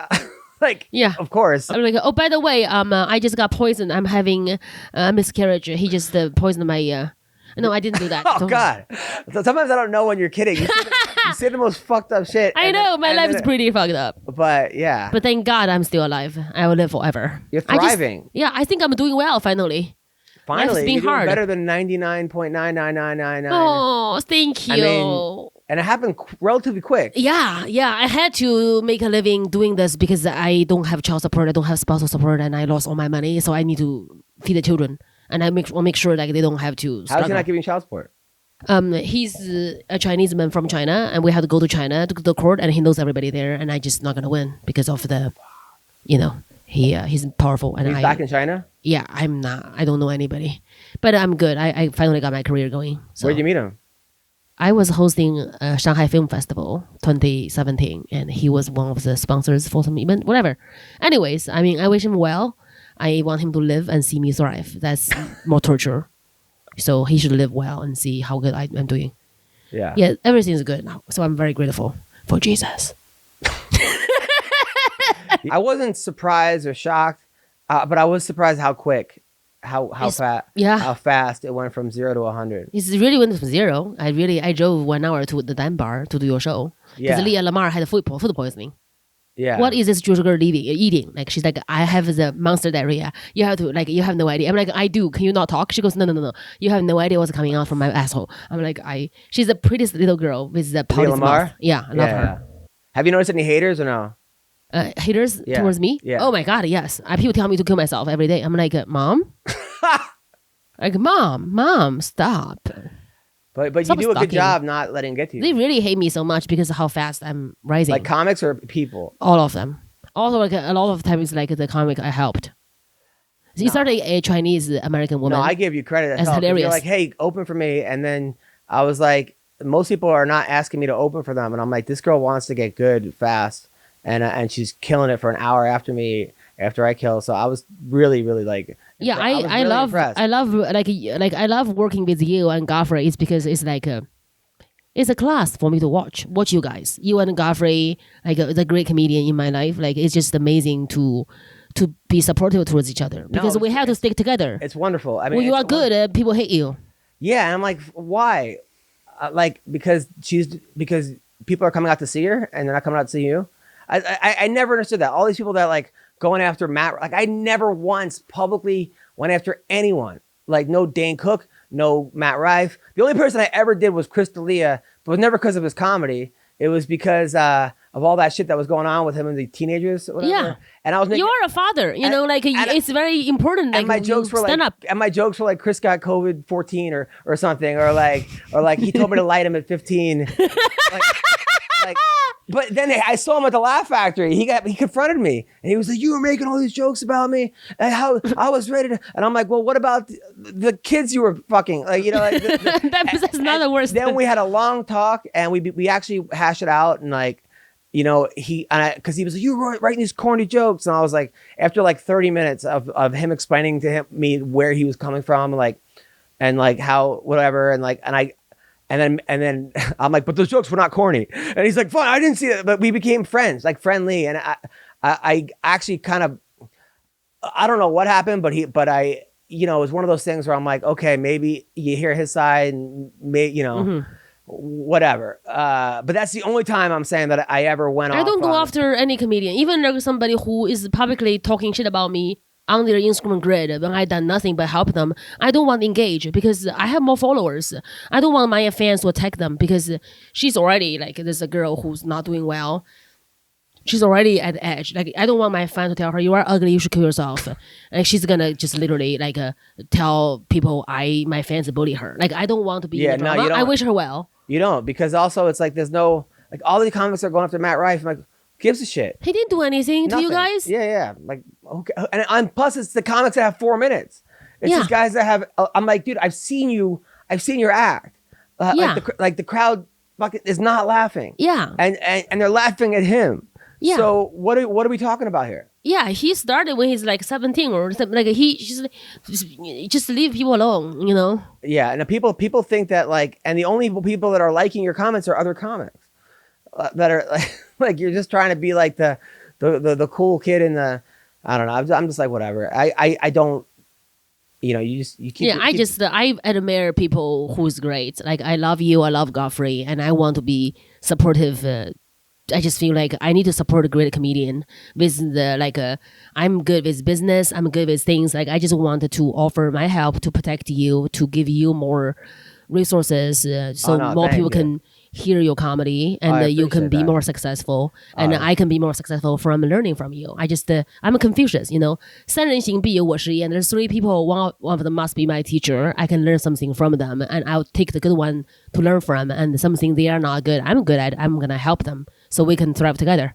of course. I'm like, oh, by the way, I just got poisoned. I'm having a miscarriage. He just poisoned my... No, I didn't do that. Oh, God. So sometimes I don't know when you're kidding. You say the most fucked up shit. I know. My life is pretty fucked up. But, yeah. But thank God I'm still alive. I will live forever. You're thriving. I think I'm doing well, finally. Finally. Life's been hard. Better than 99.99999. Oh, thank you. I mean, and it happened relatively quick. Yeah. I had to make a living doing this because I don't have child support. I don't have spousal support. And I lost all my money. So I need to feed the children. And I will make sure that they don't have to struggle. How's he not giving child support? He's a Chinese man from China, and we have to go to China to the court, and he knows everybody there, and I just not gonna win because of the, he's powerful. And he's back in China? Yeah, I'm not. I don't know anybody, but I'm good. I finally got my career going. So. Where'd you meet him? I was hosting a Shanghai Film Festival 2017, and he was one of the sponsors for some event, whatever. Anyways, I mean, I wish him well. I want him to live and see me thrive. That's more torture. So he should live well and see how good I'm doing. Yeah. Yeah, everything's good now. So I'm very grateful for Jesus. I wasn't surprised or shocked, but I was surprised how quick, how fast it went from 0 to 100. It's really went from 0. I drove 1 hour to the Dan bar to do your show because Yeah. Leah Lamar had food poisoning. Yeah. What is this Jewish girl eating? Like she's like, I have the monster diarrhea. You have to you have no idea. I'm like, I do. Can you not talk? She goes, no. You have no idea what's coming out from my asshole. I'm like, she's the prettiest little girl with the Leah pouty Lamar? mouth. Yeah, I love her. Have you noticed any haters or no? Haters Yeah. towards me? Yeah. Oh my god, yes. People tell me to kill myself every day. I'm like, Mom, Mom, stop. But you Stop do a good stalking. job not letting it get to you. They really hate me so much because of how fast I'm rising. Like comics or people? All of them. Also, like a lot of times, like the comic I helped. So you started a Chinese American woman. No, I give you credit. That's help. 'Cause hilarious. You're like, hey, open for me. And then I was like, most people are not asking me to open for them. And I'm like, this girl wants to get good fast. And she's killing it for an hour after me, after I kill. So I was really, really like, Yeah, I was I really love impressed. I love I love working with you and Godfrey. It's because it's like it's a class for me to watch you guys. You and Godfrey, like the great comedian in my life. Like it's just amazing to be supportive towards each other because we have to stick together. It's wonderful. I mean, When you it's are good, people hate you. Yeah, and I'm like, why? Like because people are coming out to see her and they're not coming out to see you. I never understood that. All these people that like going after Matt, like I never once publicly went after anyone. Like no Dane Cook, no Matt Rife. The only person I ever did was Chris D'Elia, but it was never because of his comedy. It was because of all that shit that was going on with him and the teenagers. Or whatever. Yeah. And I was making, You're a father, you know, like it's very important. Like and my jokes were stand like, up. and my jokes were like Chris got COVID-14 or something, or like he told me to light him at 15. like, but then I saw him at the Laugh Factory. He confronted me and he was like, "You were making all these jokes about me and how I was ready to." And I'm like, "Well, what about the kids you were fucking?" Like, you know, like That's not the worst. Then we had a long talk and we actually hashed it out and like. You know, because he was like, you were writing these corny jokes. And I was like, after like 30 minutes of him explaining to me where he was coming from, and like how, whatever. And then I'm like, but those jokes were not corny. And he's like, fine, I didn't see that. But we became friends, like friendly. And I actually kind of, I don't know what happened, but you know, it was one of those things where I'm like, okay, maybe you hear his side and you know, whatever. But that's the only time I'm saying that I ever went off. I don't go on- after any comedian, even like somebody who is publicly talking shit about me on their Instagram grid when I done nothing but help them. I don't want to engage because I have more followers. I don't want my fans to attack them because she's already like there's a girl who's not doing well. She's already at the edge. Like I don't want my fan to tell her you are ugly, you should kill yourself. And she's gonna just literally like tell people my fans bully her. Like I don't want to be in the drama. you don't. I wish her well. You don't, because also it's like there's no, like all the comics are going after Matt Rife. I'm like, who gives a shit? He didn't do anything to you Nothing. guys. Yeah. Like, okay. And plus it's the comics that have 4 minutes. It's Yeah. these guys that have, I'm like, dude, I've seen your act. Yeah. Like the crowd fucking is not laughing. Yeah. And they're laughing at him. Yeah. So what are we talking about here? Yeah, he started when he's like 17 or something. Like he just leave people alone, you know? Yeah, and the people think that like, and the only people that are liking your comments are other comics that are like you're just trying to be like the cool kid in the, I don't know. I'm just like whatever. I don't, you know. You keep. Yeah, I admire people who's great. Like I love you, I love Godfrey, and I want to be supportive. I just feel like I need to support a great comedian with the I'm good with business, I'm good with things. Like I just wanted to offer my help to protect you, to give you more resources, so more thank people you. can hear your comedy and you can appreciate be that. more successful, and I can be more successful from learning from you. I'm Confucius, you know. 三人行必有我师焉. There's 3 people, one of them must be my teacher. I can learn something from them, and I'll take the good one to learn from, and something they are not good, I'm good at, I'm gonna help them so we can thrive together.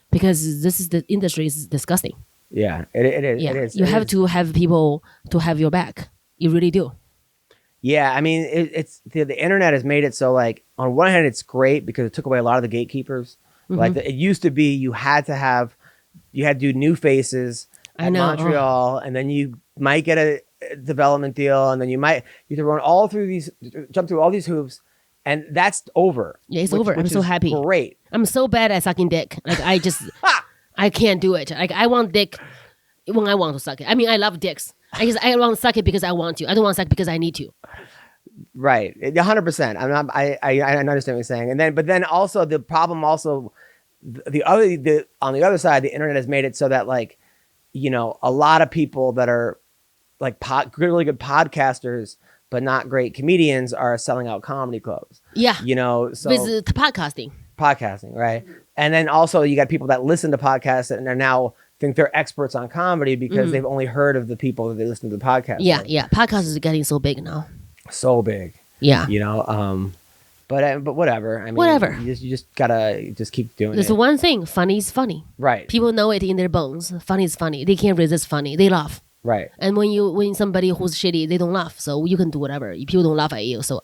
Because the industry is disgusting. Yeah, it is. Yeah, It is. you It have is. to have people to have your back. You really do. Yeah, I mean, it's the internet has made it so like on one hand it's great because it took away a lot of the gatekeepers. Like it used to be, you had to do new faces I at know. Montreal, and then you might get a development deal, and then you have to jump through all these hoops, and that's over. Yeah, it's over. I'm which so is happy. Great. I'm so bad at sucking dick. Like I can't do it. Like I want dick when I want to suck it. I mean, I love dicks. I guess I want to suck it because I want to. I don't want to suck because I need to. Right, 100%. I'm not. I understand what you're saying, and then but then also the problem also on the other side, the internet has made it so that like, you know, a lot of people that are like really good podcasters but not great comedians are selling out comedy clubs. Yeah, you know, so with podcasting, right? And then also you got people that listen to podcasts and are now think they're experts on comedy because they've only heard of the people that they listen to the podcast. Yeah. Podcasts is getting so big now. So big. Yeah. You know, but whatever. I mean, whatever. You just gotta just keep doing There's it. one thing. Funny is funny. Right. People know it in their bones. Funny is funny. They can't resist funny. They laugh. Right. And when somebody who's shitty, they don't laugh. So you can do whatever. People don't laugh at you. So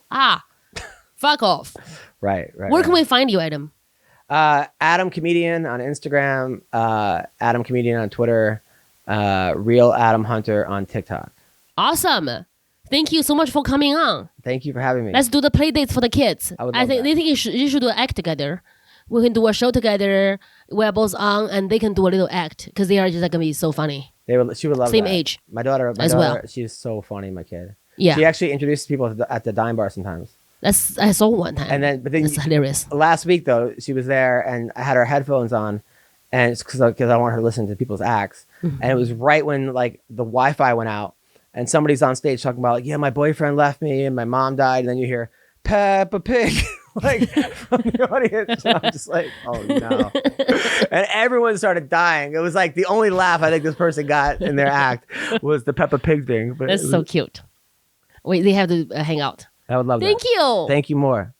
fuck off. Right. Where can we find you, Adam? Adam Comedian on Instagram. Adam Comedian on Twitter. Real Adam Hunter on TikTok. Awesome. Thank you so much for coming on. Thank you for having me. Let's do the play dates for the kids. I think you should do an act together. We can do a show together. We're both on, and they can do a little act because they are just gonna be so funny. She would love Same that. age. My daughter as well. She's so funny, my kid. Yeah. She actually introduces people at the dime bar sometimes. I saw one time. But then that's hilarious. Last week though, she was there and I had her headphones on, and it's because I want her to listen to people's acts. And it was right when like the Wi-Fi went out, and somebody's on stage talking about like, yeah, my boyfriend left me and my mom died, and then you hear Peppa Pig like from the audience. And I'm just like, oh no. And everyone started dying. It was like the only laugh I think this person got in their act was the Peppa Pig thing. But that's so cute. Wait, they have to hang out. I would love that. Thank you. Thank you more.